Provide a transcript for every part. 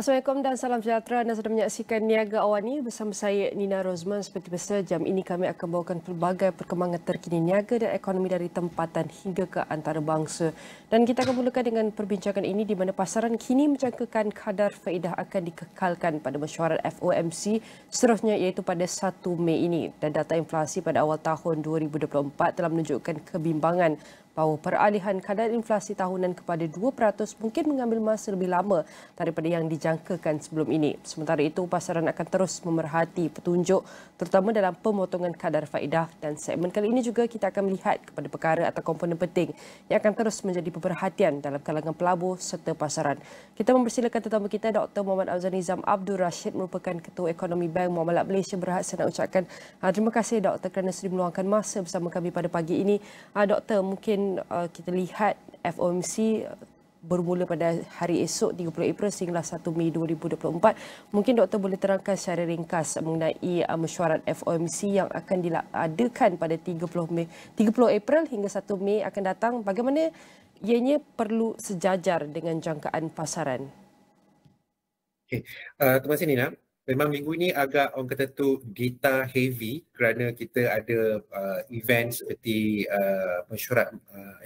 Assalamualaikum dan salam sejahtera. Anda sedang menyaksikan Niaga Awani bersama saya Nina Rozman. Seperti biasa, jam ini kami akan bawakan pelbagai perkembangan terkini niaga dan ekonomi dari tempatan hingga ke antarabangsa. Dan kita akan mulakan dengan perbincangan ini di mana pasaran kini menjangkakan kadar faedah akan dikekalkan pada mesyuarat FOMC seterusnya iaitu pada 1 Mei ini. Dan data inflasi pada awal tahun 2024 telah menunjukkan kebimbangan bahawa peralihan kadar inflasi tahunan kepada 2% mungkin mengambil masa lebih lama daripada yang dijangkakan sebelum ini. Sementara itu, pasaran akan terus memerhati petunjuk terutama dalam pemotongan kadar faedah dan segmen kali ini juga kita akan melihat kepada perkara atau komponen penting yang akan terus menjadi pemerhatian dalam kalangan pelabur serta pasaran. Kita mempersilakan tetamu kita Dr. Muhammad Nizam Abdul Rashid merupakan Ketua Ekonomi Bank Muamalat Malaysia Berhad. Saya nak ucapkan terima kasih Dr. kerana sudi meluangkan masa bersama kami pada pagi ini. Dr. mungkin kita lihat FOMC bermula pada hari esok 30 April sehingga 1 Mei 2024. Mungkin doktor boleh terangkan secara ringkas mengenai mesyuarat FOMC yang akan diadakan pada 30 April hingga 1 Mei akan datang. Bagaimana ianya perlu sejajar dengan jangkaan pasaran? Okay. Terima kasih Nina. Memang minggu ini agak orang kata tu data heavy kerana kita ada event seperti mesyuarat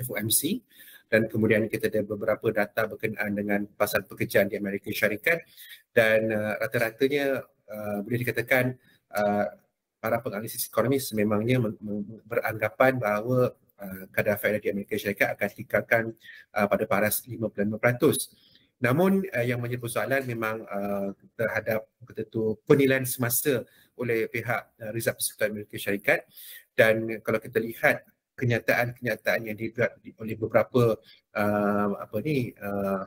FOMC dan kemudian kita ada beberapa data berkenaan dengan pasar pekerjaan di Amerika Syarikat dan rata-ratanya boleh dikatakan para penganalisis ekonomi sememangnya beranggapan bahawa kadar faedah di Amerika Syarikat akan tingkatkan pada paras 5.5%. Namun yang menjadi persoalan memang terhadap penilaian semasa oleh pihak Reserve Persekutuan Amerika Syarikat dan kalau kita lihat kenyataan yang dibuat oleh beberapa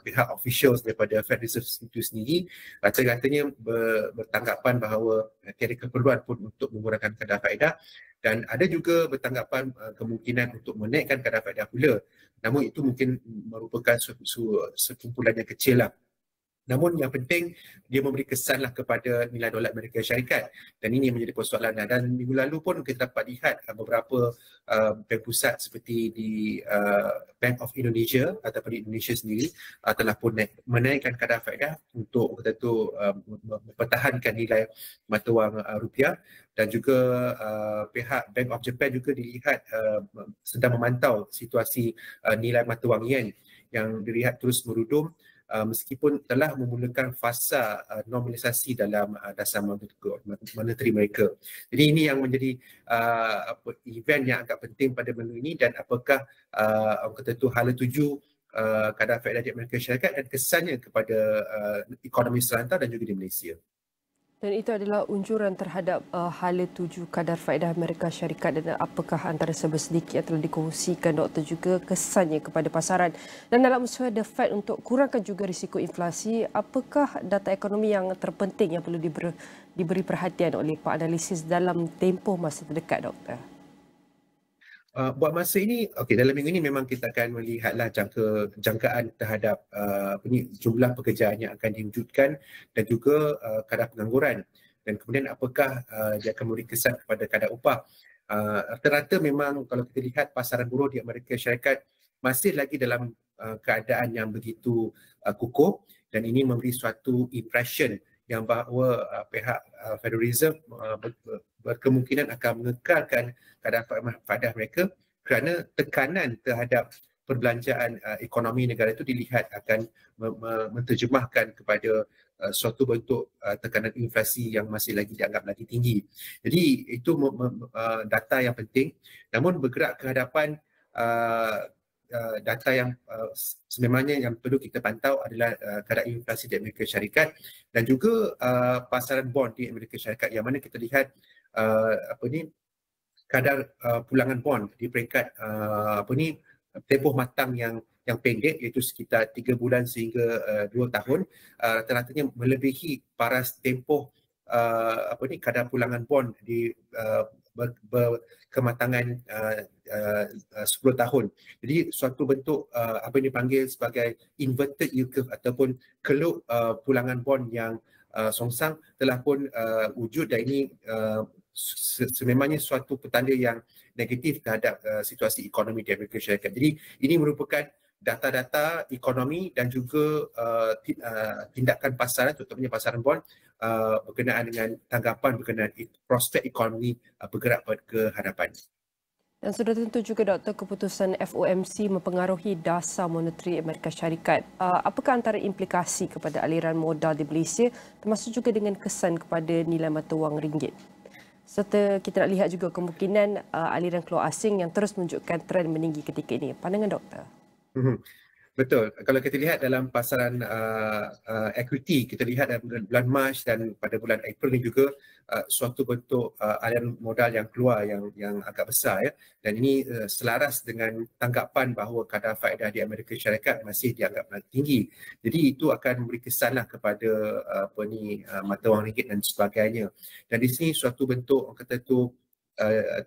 pihak officials daripada Fed Reserve itu sendiri rata-ratanya bertanggapan bahawa tiada keperluan pun untuk mengurangkan kadar faedah dan ada juga bertanggapan kemungkinan untuk menaikkan kadar faedah pula. Namun itu mungkin merupakan sekumpulan yang kecil lah. Namun yang penting dia memberi kesanlah kepada nilai dolar Amerika Syarikat dan ini menjadi persoalan. Dan minggu lalu pun kita dapat lihat beberapa bank pusat seperti di Bank of Indonesia ataupun di Indonesia sendiri telah pun menaikkan kadar faedah untuk mempertahankan nilai mata wang rupiah dan juga pihak Bank of Japan juga dilihat sedang memantau situasi nilai mata wang yen yang dilihat terus merudum meskipun telah memulakan fasa normalisasi dalam dasar monetary mereka. Jadi ini yang menjadi event yang agak penting pada minggu ini dan apakah hala tuju kadar faedah di Amerika Syarikat dan kesannya kepada ekonomi serantau dan juga di Malaysia. Dan itu adalah unjuran terhadap hala tuju kadar faedah Amerika Syarikat dan apakah antara sebesar yang telah dikongsikan doktor juga kesannya kepada pasaran. Dan dalam usaha The Fed untuk kurangkan juga risiko inflasi, apakah data ekonomi yang terpenting yang perlu diberi perhatian oleh pak analisis dalam tempoh masa terdekat doktor? Buat masa ini, dalam minggu ini memang kita akan melihatlah jangkaan terhadap jumlah pekerjaan yang akan diwujudkan dan juga kadar pengangguran dan kemudian apakah dia akan memberi kesan kepada kadar upah. Rata-rata memang kalau kita lihat pasaran buruh di Amerika Syarikat masih lagi dalam keadaan yang begitu kukuh dan ini memberi suatu impression yang bahawa pihak Federal Reserve berkemungkinan akan mengekalkan kadar faedah mereka kerana tekanan terhadap perbelanjaan ekonomi negara itu dilihat akan menterjemahkan kepada suatu bentuk tekanan inflasi yang masih lagi dianggap lagi tinggi. Jadi itu data yang penting. Namun bergerak ke hadapan data yang sememangnya yang perlu kita pantau adalah kadar inflasi di Amerika Syarikat dan juga pasaran bond di Amerika Syarikat yang mana kita lihat kadar pulangan bond di peringkat tempoh matang yang pendek iaitu sekitar 3 bulan sehingga 2 tahun rata-ratanya melebihi paras tempoh kadar pulangan bond di berkematangan 10 tahun. Jadi suatu bentuk apa yang dipanggil sebagai inverted yield curve ataupun keluk pulangan bond yang songsang telah pun wujud dan ini sememangnya suatu petanda yang negatif terhadap situasi ekonomi di Amerika Syarikat. Jadi ini merupakan data-data ekonomi dan juga tindakan pasaran, contohnya pasaran bond berkenaan dengan tanggapan berkenaan prospek ekonomi bergerak ke hadapan. Dan sudah tentu juga Dr. keputusan FOMC mempengaruhi dasar moneteri Amerika Syarikat. Apakah antara implikasi kepada aliran modal di Malaysia termasuk juga dengan kesan kepada nilai mata wang ringgit? Serta kita nak lihat juga kemungkinan aliran keluar asing yang terus menunjukkan trend meninggi ketika ini. Pandangan doktor? Betul. Kalau kita lihat dalam pasaran equity, kita lihat dalam bulan Mac dan pada bulan April ini juga suatu bentuk aliran modal yang keluar yang agak besar ya. Dan ini selaras dengan tanggapan bahawa kadar faedah di Amerika Syarikat masih dianggap tinggi. Jadi itu akan memberi kesanlah kepada mata wang ringgit dan sebagainya. Dan di sini suatu bentuk orang kata tu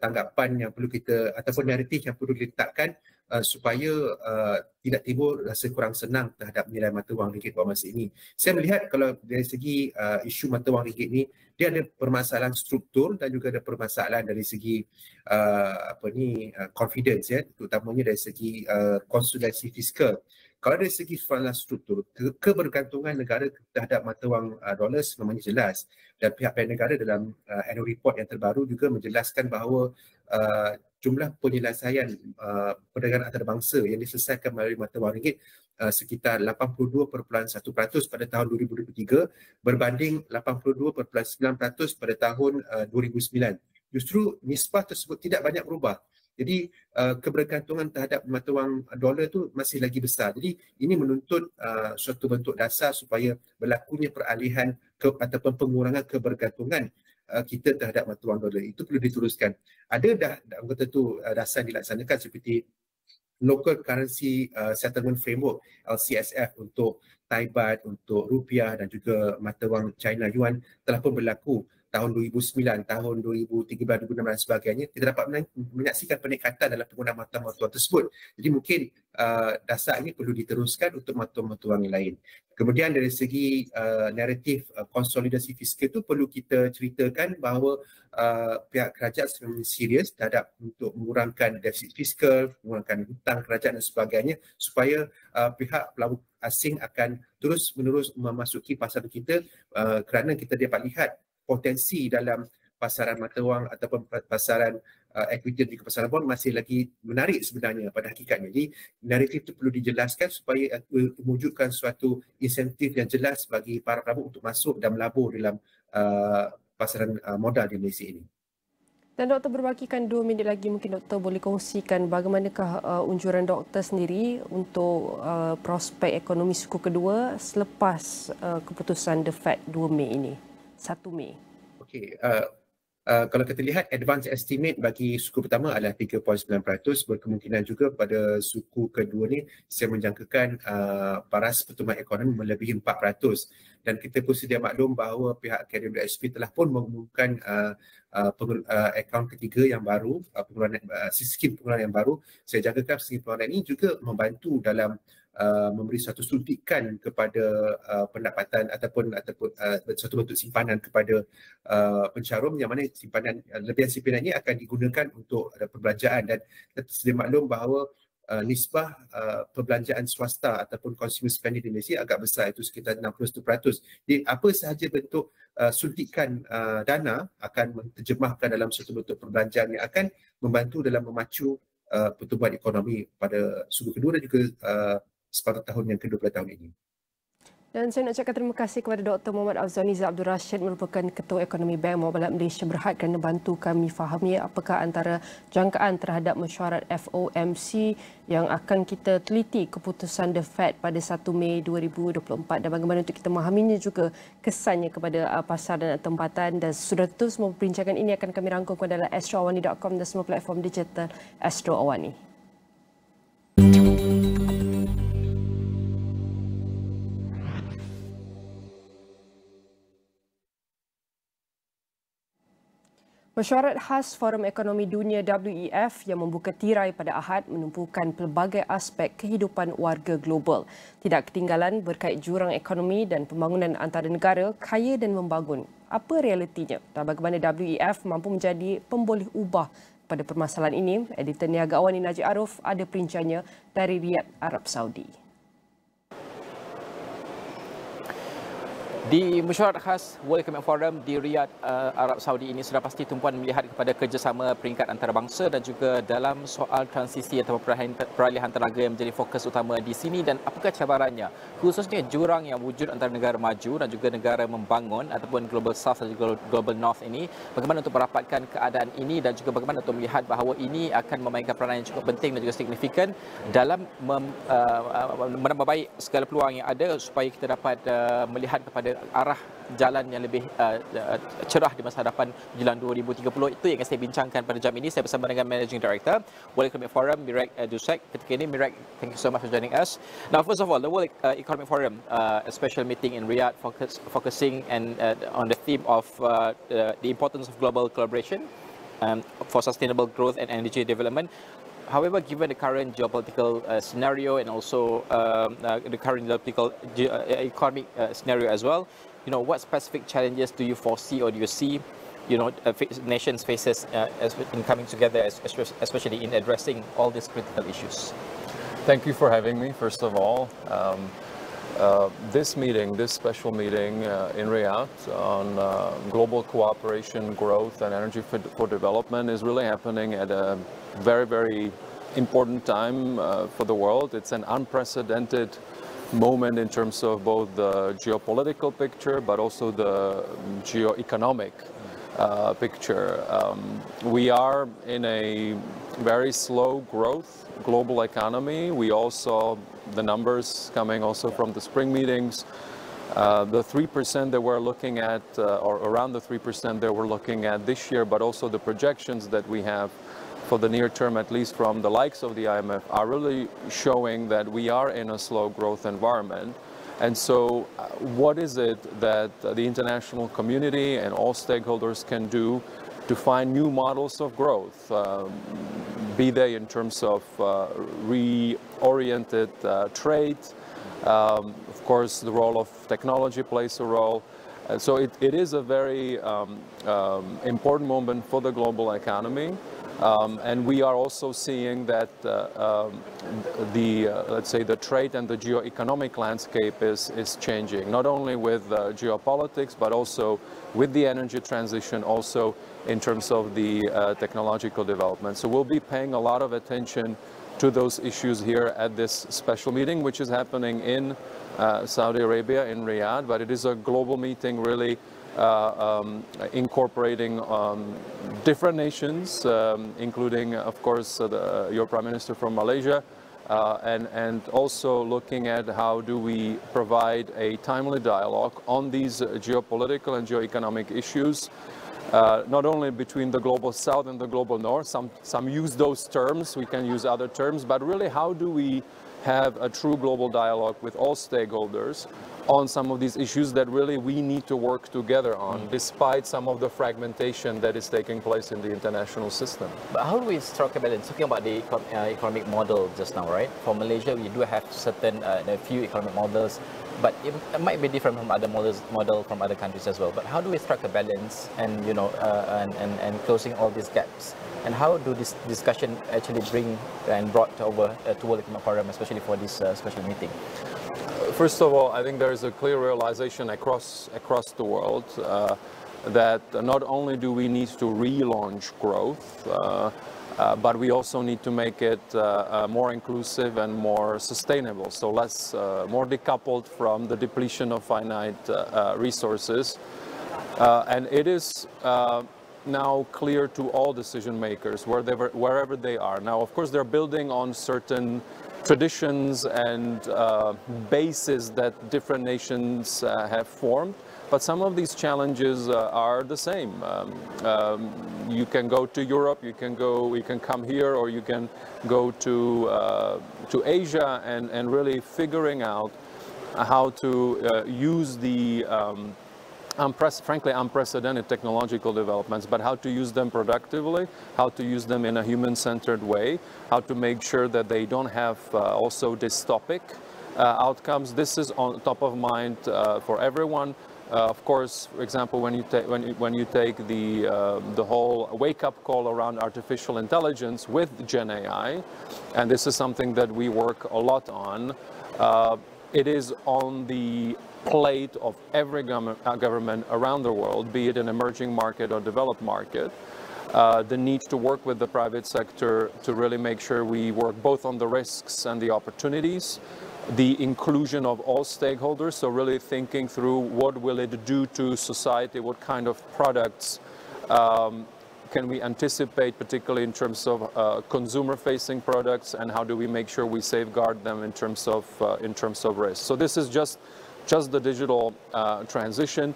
tanggapan yang perlu kita ataupun naratif yang perlu diletakkan supaya tidak timbul rasa kurang senang terhadap nilai mata wang ringgit pada masa ini. Saya melihat kalau dari segi isu mata wang ringgit ini, dia ada permasalahan struktur dan juga ada permasalahan dari segi confidence ya, terutamanya dari segi konsolidasi fiskal. Kalau dari segi permasalahan struktur, kebergantungan negara terhadap mata wang dolar sebenarnya jelas, dan pihak-pihak negara dalam annual report yang terbaru juga menjelaskan bahawa jumlah penyelesaian perdagangan antarabangsa yang diselesaikan melalui mata wang ringgit sekitar 82.1% pada tahun 2023 berbanding 82.9% pada tahun 2009. Justru nisbah tersebut tidak banyak berubah. Jadi kebergantungan terhadap mata wang dolar tu masih lagi besar. Jadi ini menuntut suatu bentuk dasar supaya berlakunya peralihan ataupun pengurangan kebergantungan kita terhadap mata wang dolar. Itu perlu diteruskan. Ada anggota tu dasar dilaksanakan seperti Local Currency Settlement Framework LCSF untuk Thai Baht, untuk rupiah dan juga mata wang China Yuan telah pun berlaku tahun 2009, tahun 2013, 2016 dan sebagainya. Kita dapat menyaksikan peningkatan dalam penggunaan mata wang tersebut. Jadi mungkin dasar ini perlu diteruskan untuk mata wang yang lain. Kemudian dari segi naratif konsolidasi fiskal itu perlu kita ceritakan bahawa pihak kerajaan sebenarnya serius terhadap untuk mengurangkan defisit fiskal, mengurangkan hutang kerajaan dan sebagainya supaya pihak pelabur asing akan terus-menerus memasuki pasaran kita kerana kita dapat lihat potensi dalam pasaran mata wang ataupun pasaran equity dan juga pasaran bond masih lagi menarik sebenarnya pada hakikatnya. Jadi naratif itu perlu dijelaskan supaya mewujudkan suatu insentif yang jelas bagi para pelabur untuk masuk dan melabur dalam pasaran modal di Malaysia ini. Dan doktor berbahagikan 2 minit lagi, mungkin doktor boleh kongsikan bagaimanakah unjuran doktor sendiri untuk prospek ekonomi suku kedua selepas keputusan The Fed 2 Mei ini, 1 Mei. Okey, kalau kita lihat advance estimate bagi suku pertama adalah 3.9%, berkemungkinan juga pada suku kedua ni saya menjangkakan paras pertumbuhan ekonomi melebihi 4%. Dan kita pun sedia maklum bahawa pihak KWSP telah pun mengumumkan akaun ketiga yang baru, skim pengeluaran yang baru. Saya jangkakan skim pengeluaran ini juga membantu dalam memberi satu suntikan kepada pendapatan ataupun satu bentuk simpanan kepada pencarum, yang mana lebihan simpanan ini akan digunakan untuk perbelanjaan. Dan kita sedia maklum bahawa nisbah perbelanjaan swasta ataupun consumer spending di Malaysia agak besar, itu sekitar 61%. Jadi apa sahaja bentuk suntikan dana akan menterjemahkan dalam satu bentuk perbelanjaan yang akan membantu dalam memacu pertumbuhan ekonomi pada suku kedua dan juga sepanjang tahun yang kedua pada tahun ini. Dan saya nak ucapkan terima kasih kepada Dr. Muhammad Afzani Abdul Rashid, merupakan Ketua Ekonomi Bank Muamalat Malaysia Berhad, kerana bantu kami fahami apakah antara jangkaan terhadap mesyuarat FOMC yang akan kita teliti keputusan The Fed pada 1 Mei 2024 dan bagaimana untuk kita memahaminya juga kesannya kepada pasar dan tempatan. Dan sudah tentu semua perbincangan ini akan kami rangkumkan dalam astroawani.com dan semua platform digital Astro Awani. Mesyuarat khas Forum Ekonomi Dunia WEF yang membuka tirai pada Ahad menumpukan pelbagai aspek kehidupan warga global. Tidak ketinggalan berkait jurang ekonomi dan pembangunan antara negara kaya dan membangun. Apa realitinya dan bagaimana WEF mampu menjadi pemboleh ubah kepada permasalahan ini, editor Niaga Awani Najib Aroff ada perincangnya dari Riyadh, Arab Saudi. Di mesyuarat khas World Economic Forum di Riyadh, Arab Saudi ini sudah pasti tumpuan melihat kepada kerjasama peringkat antarabangsa dan juga dalam soal transisi atau peralihan tenaga yang menjadi fokus utama di sini, dan apakah cabarannya, khususnya jurang yang wujud antara negara maju dan juga negara membangun ataupun Global South dan juga Global North ini, bagaimana untuk merapatkan keadaan ini dan juga bagaimana untuk melihat bahawa ini akan memainkan peranan yang cukup penting dan juga signifikan dalam menambah baik segala peluang yang ada supaya kita dapat melihat kepada arah jalan yang lebih cerah di masa hadapan menjelang 2030. Itu yang saya bincangkan pada jam ini. Saya bersama dengan Managing Director World Economic Forum, Mirek Dusek. Ketika ini, Mirek, thank you so much for joining us. Now, first of all, the World Economic Forum, a special meeting in Riyadh focusing on the theme of the importance of global collaboration for sustainable growth and energy development. However, given the current geopolitical scenario and also the current economic scenario as well, what specific challenges do you foresee or do you see, nations faces in coming together, especially in addressing all these critical issues? Thank you for having me, first of all. This special meeting in Riyadh on global cooperation, growth and energy for development is really happening at a very, very important time for the world. It's an unprecedented moment in terms of both the geopolitical picture but also the geo-economic picture. We are in a very slow growth global economy. We all saw the numbers coming also from the spring meetings. The 3% that we're looking at, or around the 3% that we're looking at this year, but also the projections that we have for the near term, at least from the likes of the IMF, are really showing that we are in a slow growth environment. And so what is it that the international community and all stakeholders can do to find new models of growth, be they in terms of reoriented trade? Of course, the role of technology plays a role. So it is a very important moment for the global economy. And we are also seeing that let's say the trade and the geo-economic landscape is changing, not only with geopolitics, but also with the energy transition, also in terms of the technological development. So we'll be paying a lot of attention to those issues here at this special meeting, which is happening in Saudi Arabia, in Riyadh, but it is a global meeting really incorporating different nations, including, of course, your Prime Minister from Malaysia, and also looking at how do we provide a timely dialogue on these geopolitical and geoeconomic issues, not only between the global south and the global north. Some use those terms, we can use other terms, but really how do we have a true global dialogue with all stakeholders on some of these issues that really we need to work together on, despite some of the fragmentation that is taking place in the international system. But how do we strike a balance? Talking about the economic model just now, right? For Malaysia, we do have certain a few economic models, but it might be different from other model from other countries as well. But how do we strike a balance and and closing all these gaps? And how do this discussion actually bring and brought over to World Economic Forum, especially for this special meeting? First of all, I think there is a clear realization across the world that not only do we need to relaunch growth, but we also need to make it more inclusive and more sustainable, so more decoupled from the depletion of finite resources. And it is now clear to all decision makers wherever they are. Now, of course, they're building on certain traditions and bases that different nations have formed, but some of these challenges are the same. You can go to Europe, you can come here, or you can go to Asia, and really figuring out how to use the frankly unprecedented technological developments, but how to use them productively, how to use them in a human-centered way, how to make sure that they don't have also dystopic outcomes. This is on top of mind for everyone. Of course, for example, when you take the whole wake-up call around artificial intelligence with Gen AI, and this is something that we work a lot on, it is on the plate of every government around the world, be it an emerging market or developed market, the need to work with the private sector to really make sure we work both on the risks and the opportunities, the inclusion of all stakeholders, so really thinking through what will it do to society, what kind of products can we anticipate, particularly in terms of consumer-facing products, and how do we make sure we safeguard them in terms of risk. So this is just the digital transition.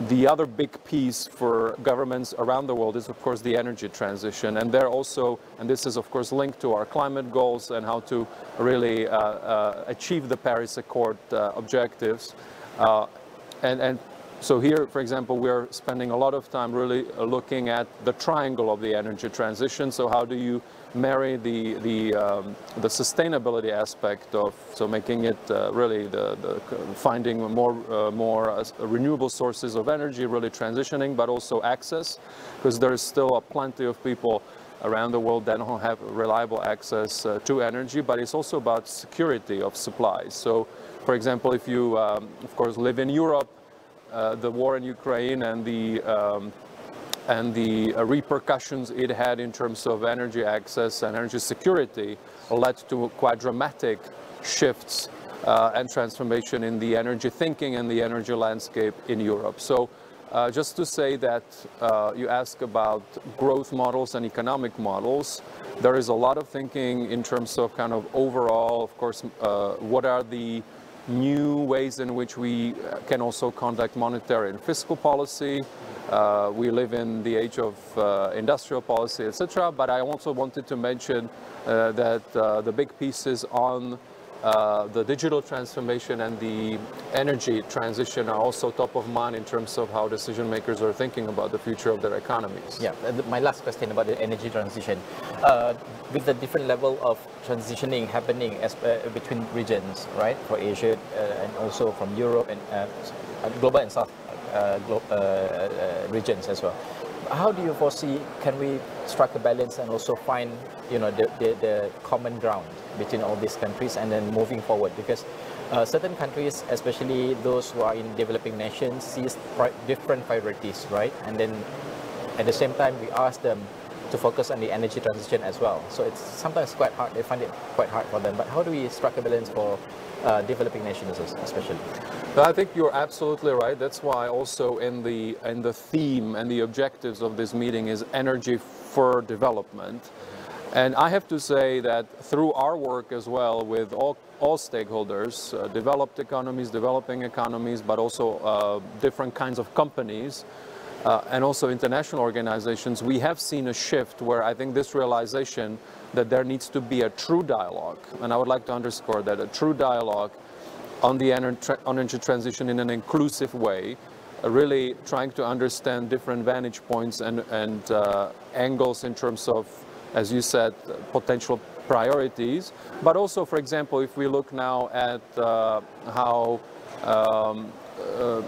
The other big piece for governments around the world is, of course, the energy transition. And they're also, and this is, of course, linked to our climate goals and how to really achieve the Paris Accord objectives. And so here, for example, we're spending a lot of time really looking at the triangle of the energy transition. So how do you marry the sustainability aspect of, so making it really the finding more renewable sources of energy, really transitioning, but also access, because there is still plenty of people around the world that don't have reliable access to energy, but it's also about security of supply. So, for example, if you, of course, live in Europe, the war in Ukraine and the repercussions it had in terms of energy access and energy security led to quite dramatic shifts and transformation in the energy thinking and the energy landscape in Europe. So just to say that you ask about growth models and economic models, there is a lot of thinking in terms of kind of overall, of course, what are the new ways in which we can also conduct monetary and fiscal policy. We live in the age of industrial policy, etc. But I also wanted to mention that the big pieces on the digital transformation and the energy transition are also top of mind in terms of how decision makers are thinking about the future of their economies. Yeah, my last question about the energy transition. With the different level of transitioning happening between regions, right, for Asia and also from Europe and global and South regions as well. How do you foresee, can we strike a balance and also find, you know, the common ground between all these countries and then moving forward? Because certain countries, especially those who are in developing nations, see different priorities, right? And then at the same time, we ask them to focus on the energy transition as well. So it's sometimes quite hard, they find it quite hard for them. But how do we strike a balance for developing nations especially? I think you're absolutely right. That's why also in the theme and the objectives of this meeting is energy for development. And I have to say that through our work as well with all stakeholders, developed economies, developing economies, but also different kinds of companies, and also international organizations, we have seen a shift where I think this realization that there needs to be a true dialogue, and I would like to underscore that, a true dialogue on the energy transition in an inclusive way, really trying to understand different vantage points and angles in terms of, as you said, potential priorities. But also, for example, if we look now at how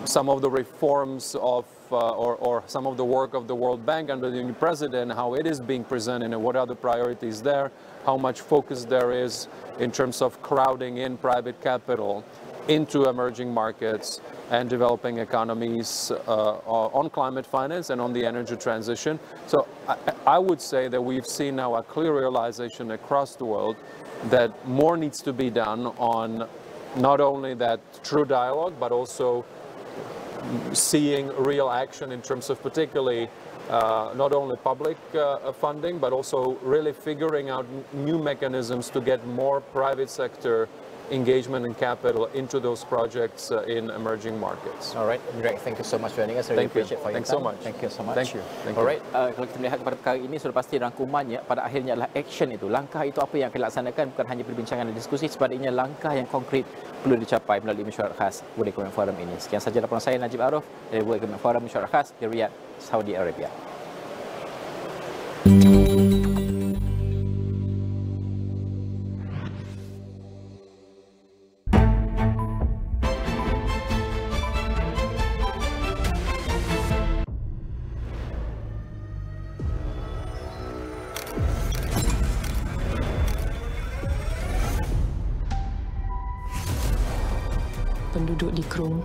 some of the reforms of or some of the work of the World Bank under the new president, how it is being presented and what are the priorities there, how much focus there is in terms of crowding in private capital into emerging markets and developing economies on climate finance and on the energy transition. So I would say that we've seen now a clear realization across the world that more needs to be done on not only that true dialogue, but also seeing real action in terms of particularly not only public funding, but also really figuring out new mechanisms to get more private sector engagement and capital into those projects in emerging markets. All right, Jurang, thank you so much for joining us. I really appreciate for your time. Thanks so much. Thank you so much. Thank you. All right, kalau kita melihat kepada perkara ini sudah pasti rangkumannya pada akhirnya adalah action itu. Langkah itu apa yang akan dilaksanakan, bukan hanya perbincangan dan diskusi, sebaliknya langkah yang konkret perlu dicapai melalui mesyuarat khas World Economic Forum ini. Sekian saja laporan saya, Najib Aroff dari World Economic Forum mesyuarat khas di Riyadh, Saudi Arabia. penduduk di Krum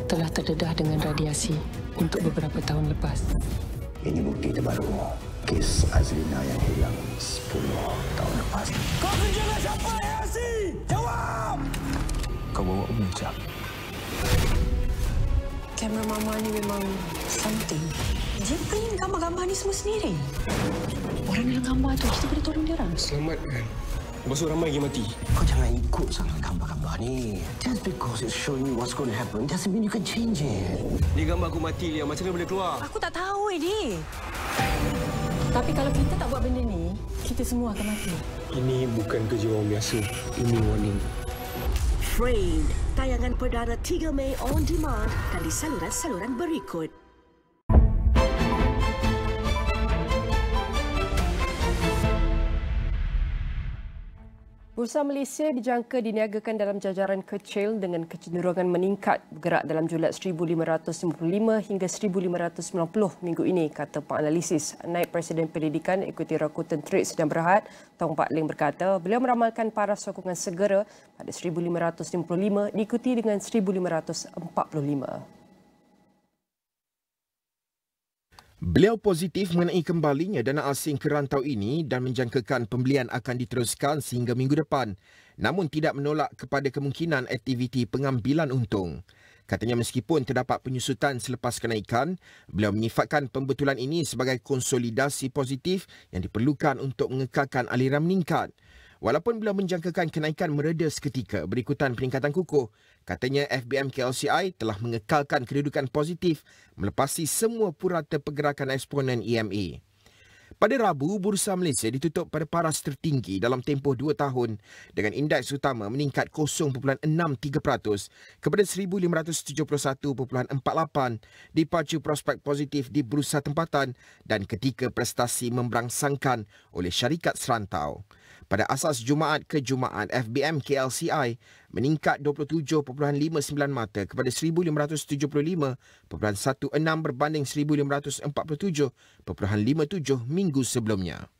telah terdedah dengan radiasi untuk beberapa tahun lepas. Ini bukti terbaru kes Azlina yang hilang 10 tahun lepas. Kau kerja siapa ya si? Jawab! Kau bawa mencap. Kamera mama ni memang something. Dia print gambar-gambar ni semua sendiri. Orang dalam gambar tu, kita boleh tolong dia orang. Selamatkan. Lepas tu ramai lagi mati. Kau jangan ikut sangat gambar-gambar ni. Just because it's showing you what's going to happen doesn't mean you can change it. Ni gambar aku mati, Lia. Macam mana boleh keluar? Aku tak tahu ini. Tapi kalau kita tak buat benda ni, kita semua akan mati. Ini bukan kerja orang biasa. Ini warning. Framed, tayangan perdana 3 Mei on demand dan di saluran-saluran berikut. Bursa Malaysia dijangka diniagakan dalam jajaran kecil dengan kecenderungan meningkat bergerak dalam julat 1,555 hingga 1,590 minggu ini, kata penganalisis. Naib Presiden Pendidikan Ekuiti Rakuten Trade Sdn Bhd, Tong Pak Ling berkata, beliau meramalkan paras sokongan segera pada 1,555 diikuti dengan 1,545. Beliau positif mengenai kembalinya dana asing ke rantau ini dan menjangkakan pembelian akan diteruskan sehingga minggu depan, namun tidak menolak kepada kemungkinan aktiviti pengambilan untung. Katanya meskipun terdapat penyusutan selepas kenaikan, beliau menyifatkan pembetulan ini sebagai konsolidasi positif yang diperlukan untuk mengekalkan aliran meningkat. Walaupun beliau menjangkakan kenaikan mereda seketika berikutan peningkatan kukuh, katanya FBM KLCI telah mengekalkan kedudukan positif melepasi semua purata pergerakan eksponen EMA. Pada Rabu, Bursa Malaysia ditutup pada paras tertinggi dalam tempoh 2 tahun dengan indeks utama meningkat 0.63% kepada 1,571.48 dipacu prospek positif di bursa tempatan dan ketika prestasi memberangsangkan oleh syarikat serantau. Pada asas Jumaat ke Jumaat, FBM KLCI meningkat 27.59 mata kepada 1,575.16 berbanding 1,547.57 minggu sebelumnya.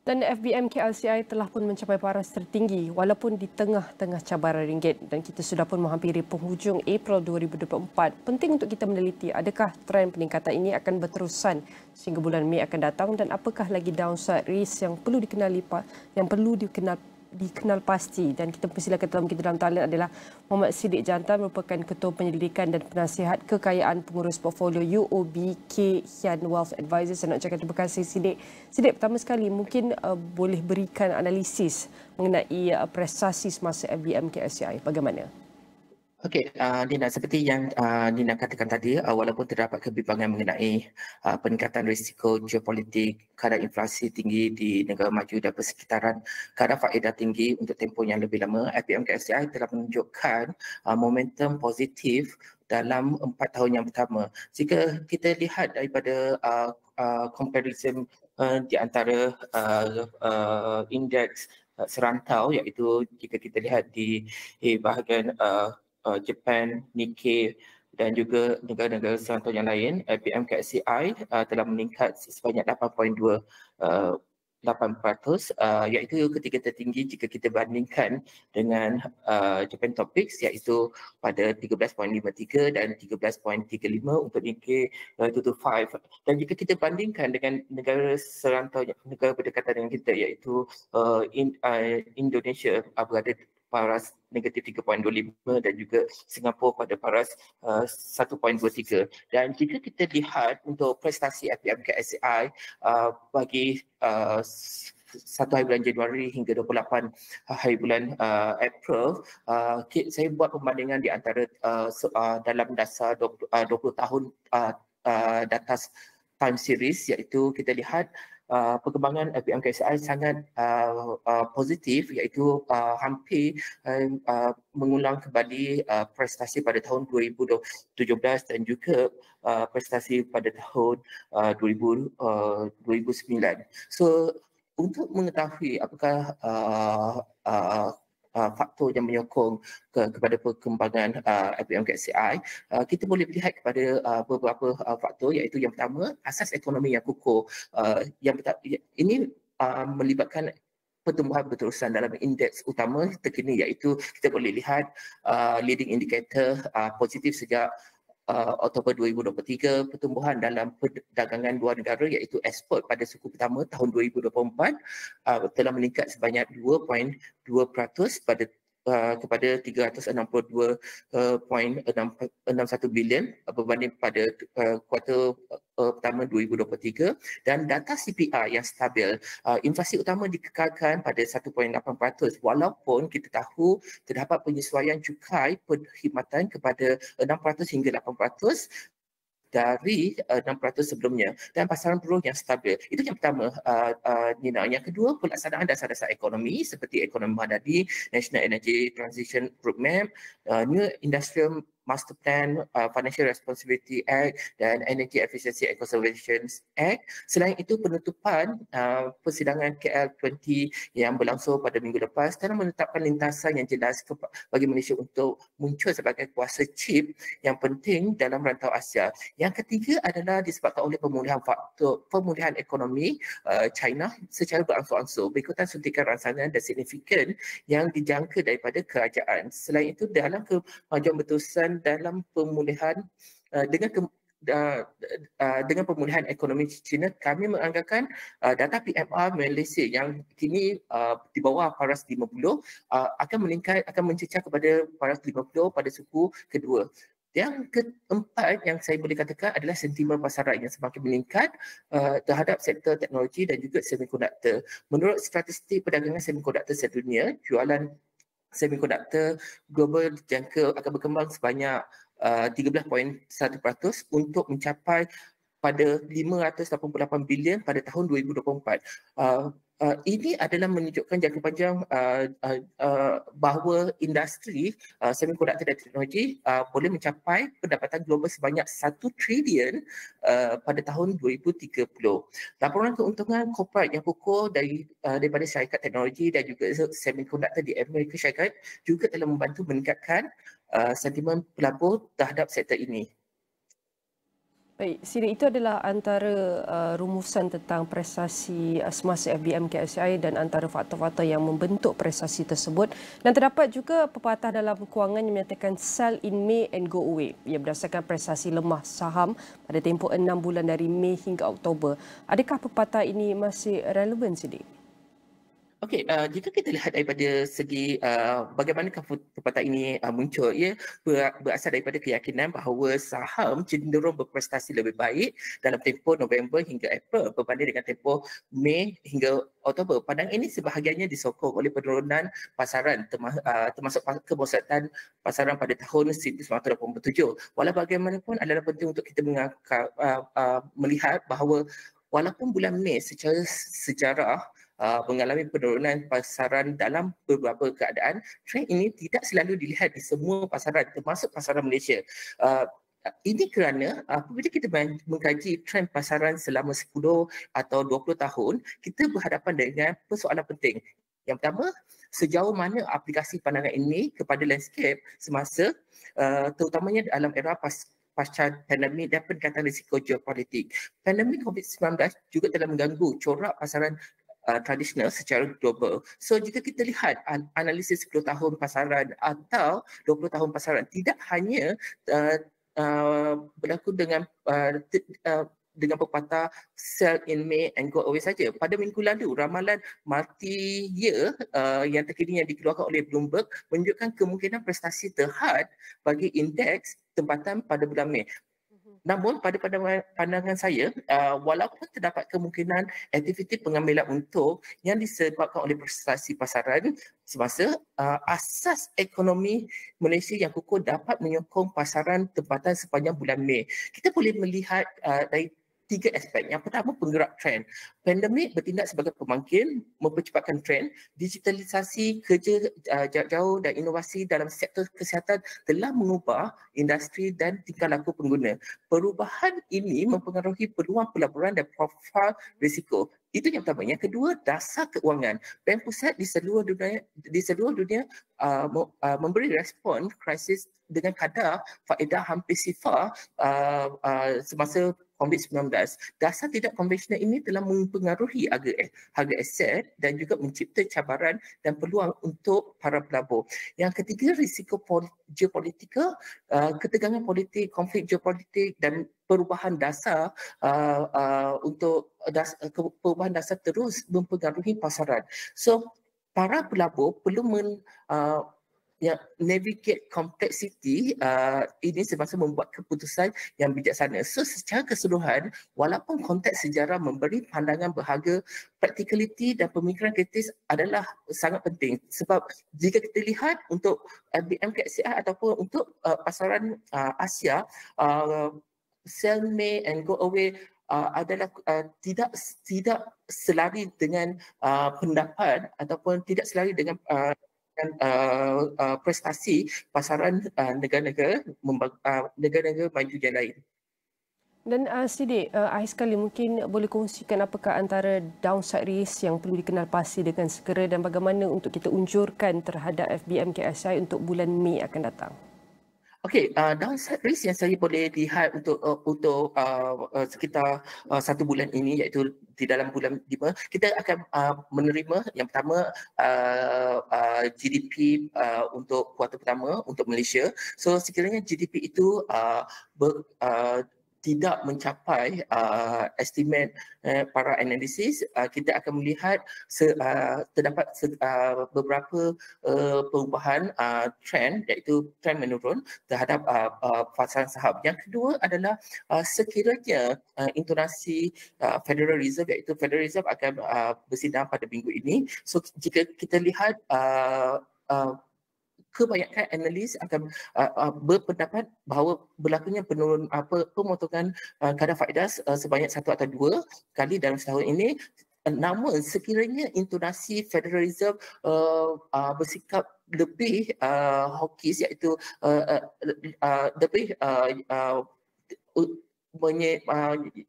Dan FBM KLCI telah pun mencapai paras tertinggi walaupun di tengah-tengah cabaran ringgit, dan kita sudah pun menghampiri penghujung April 2024. Penting untuk kita meneliti adakah trend peningkatan ini akan berterusan sehingga bulan Mei akan datang dan apakah lagi downside risk yang perlu dikenal pasti. Dan kita persilakan tetamu kita dalam talian adalah Muhammad Siddiq Jantan, merupakan Ketua Penyelidikan dan Penasihat Kekayaan Pengurus Portfolio UOB K Hian Wealth Advisors. Saya nak ucapkan terima kasih Siddiq. Siddiq, pertama sekali mungkin boleh berikan analisis mengenai prestasi semasa FBM KLCI. Bagaimana? Okey, Nina, seperti yang Nina katakan tadi, walaupun terdapat kebimbangan mengenai peningkatan risiko geopolitik, kadar inflasi tinggi di negara maju dan persekitaran, kadar faedah tinggi untuk tempoh yang lebih lama, FBM KLCI telah menunjukkan momentum positif dalam 4 tahun yang pertama. Jika kita lihat daripada comparison di antara indeks serantau, iaitu jika kita lihat di bahagian Japan, Nikkei dan juga negara-negara serantau yang lain, FBM KLCI telah meningkat sebanyak 8.28%, iaitu ketiga tertinggi jika kita bandingkan dengan Japan Topics, iaitu pada 13.53 dan 13.35 untuk Nikkei 225. Dan jika kita bandingkan dengan negara serantau, negara berdekatan dengan kita, iaitu Indonesia berada paras negatif 3.25 dan juga Singapura pada paras 1.23. Dan jika kita lihat untuk prestasi FBM KLCI bagi 1 hari bulan Januari hingga 28 hari bulan April, saya buat perbandingan di antara dalam dasar 20 tahun data time series, iaitu kita lihat perkembangan FBM KLCI sangat positif, iaitu hampir mengulang kembali prestasi pada tahun 2017 dan juga prestasi pada tahun 2009. So untuk mengetahui apakah faktor yang menyokong kepada perkembangan FBM KLCI, kita boleh melihat kepada beberapa faktor, iaitu yang pertama, asas ekonomi yang kukuh. Ini melibatkan pertumbuhan berterusan dalam indeks utama terkini, iaitu kita boleh lihat leading indicator positif sejak Oktober 2023, pertumbuhan dalam perdagangan luar negara iaitu ekspor pada suku pertama tahun 2024 telah meningkat sebanyak 2.2% kepada 362.61 bilion berbanding pada kuartal pertama 2023, dan data CPI yang stabil. Inflasi utama dikekalkan pada 1.8% walaupun kita tahu terdapat penyesuaian cukai perkhidmatan kepada 6% hingga 8% dari 6% sebelumnya, dan pasaran buruh yang stabil. Itu yang pertama, Nina. Yang kedua, pelaksanaan dasar-dasar ekonomi seperti ekonomi madani, National Energy Transition Roadmap, New Industrial Master Plan, Financial Responsibility Act dan Energy Efficiency and Conservation Act. Selain itu, penutupan persidangan KL20 yang berlangsung pada minggu lepas telah menetapkan lintasan yang jelas bagi Malaysia untuk muncul sebagai kuasa chip yang penting dalam rantau Asia. Yang ketiga adalah disebabkan oleh pemulihan ekonomi China secara berangsur-angsur berikutan suntikan rangsangan dan signifikan yang dijangka daripada kerajaan. Selain itu, dalam kemajuan berterusan dalam pemulihan dengan pemulihan ekonomi China, kami menganggarkan data PMR Malaysia yang kini di bawah paras 50 akan mencecah kepada paras 50 pada suku kedua. Yang keempat yang saya boleh katakan adalah sentimen pasaran yang semakin meningkat terhadap sektor teknologi dan juga semikonduktor. Menurut statistik perdagangan semikonduktor sedunia, jualan semikonduktor global dijangka akan berkembang sebanyak 13.1% untuk mencapai pada 588 bilion pada tahun 2024. Ini adalah menunjukkan jangka panjang bahawa industri semikonduktor dan teknologi boleh mencapai pendapatan global sebanyak 1 trilion pada tahun 2030. Laporan keuntungan korporat yang kukuh daripada syarikat teknologi dan juga semikonduktor di Amerika Syarikat juga telah membantu meningkatkan sentimen pelabur terhadap sektor ini. Baik, Sila, itu adalah antara rumusan tentang prestasi semasa FBM KLCI dan antara faktor-faktor yang membentuk prestasi tersebut. Dan terdapat juga pepatah dalam kewangan yang menyatakan sell in May and go away. Ia berdasarkan prestasi lemah saham pada tempoh 6 bulan dari Mei hingga Oktober. Adakah pepatah ini masih relevan, Sila? Okey, jika kita lihat daripada segi bagaimanakah pepatah ini muncul, ia berasal daripada keyakinan bahawa saham cenderung berprestasi lebih baik dalam tempoh November hingga April berbanding dengan tempoh Mei hingga Oktober. Pandangan ini sebahagiannya disokong oleh penurunan pasaran termasuk kebosanan pasaran pada tahun 1987. Walau bagaimanapun adalah penting untuk kita melihat bahawa walaupun bulan Mei secara sejarah mengalami penurunan pasaran dalam beberapa keadaan, trend ini tidak selalu dilihat di semua pasaran termasuk pasaran Malaysia. Ini kerana apabila kita mengkaji trend pasaran selama 10 atau 20 tahun, kita berhadapan dengan persoalan penting. Yang pertama, sejauh mana aplikasi pandangan ini kepada landscape semasa, terutamanya dalam era pasca pandemik dan peningkatan risiko geopolitik. Pandemik COVID-19 juga telah mengganggu corak pasaran tradisional secara global. So jika kita lihat analisis 10 tahun pasaran atau 20 tahun pasaran, tidak hanya berlaku dengan pepatah sell in May and go away saja. Pada minggu lalu, ramalan multi-year yang terkini yang dikeluarkan oleh Bloomberg menunjukkan kemungkinan prestasi terhad bagi indeks tempatan pada bulan Mei. Namun pada pandangan saya, walaupun terdapat kemungkinan aktiviti pengambilan untung yang disebabkan oleh prestasi pasaran semasa, asas ekonomi Malaysia yang kukuh dapat menyokong pasaran tempatan sepanjang bulan Mei. Kita boleh melihat dari 3 aspek. Yang pertama, penggerak trend. Pandemik bertindak sebagai pemangkin, mempercepatkan trend. Digitalisasi, kerja jarak jauh dan inovasi dalam sektor kesihatan telah mengubah industri dan tingkah laku pengguna. Perubahan ini mempengaruhi peluang pelaburan dan profil risiko. Itu yang pertama. Yang kedua, dasar keuangan. Bank Pusat di seluruh dunia memberi respon krisis dengan kadar faedah hampir sifar semasa COVID-19, dasar tidak konvensional ini telah mempengaruhi harga aset dan juga mencipta cabaran dan peluang untuk para pelabur. Yang ketiga, risiko geopolitikal, ketegangan politik, konflik geopolitik dan perubahan dasar perubahan dasar terus mempengaruhi pasaran. So para pelabur perlu navigate complexity ini semasa membuat keputusan yang bijaksana. So secara keseluruhan, walaupun konteks sejarah memberi pandangan berharga, practicality dan pemikiran kritis adalah sangat penting. Sebab jika kita lihat untuk FBM KLCI ataupun untuk pasaran Asia, sell May and go away adalah tidak selari dengan pendapat ataupun tidak selari dengan prestasi pasaran negara-negara maju yang lain. Dan Sidik, akhir sekali mungkin boleh kongsikan apakah antara downside risk yang perlu dikenal pasti dengan segera dan bagaimana untuk kita unjurkan terhadap FBM KLCI untuk bulan Mei akan datang? Okey, downside risk yang saya boleh lihat untuk sekitar 1 bulan ini, iaitu di dalam bulan 5, kita akan menerima yang pertama GDP untuk kuartal pertama untuk Malaysia. So sekiranya GDP itu tidak mencapai estimate para analisis, kita akan melihat terdapat beberapa perubahan trend, iaitu trend menurun terhadap pasaran saham. Yang kedua adalah sekiranya intonasi Federal Reserve, iaitu Federal Reserve akan bersidang pada minggu ini. So jika kita lihat kebanyakan analis akan berpendapat bahawa berlakunya pemotongan kadar faedah sebanyak 1 atau 2 kali dalam setahun ini. Namun sekiranya intonasi Federal Reserve bersikap lebih hawkish, iaitu lebih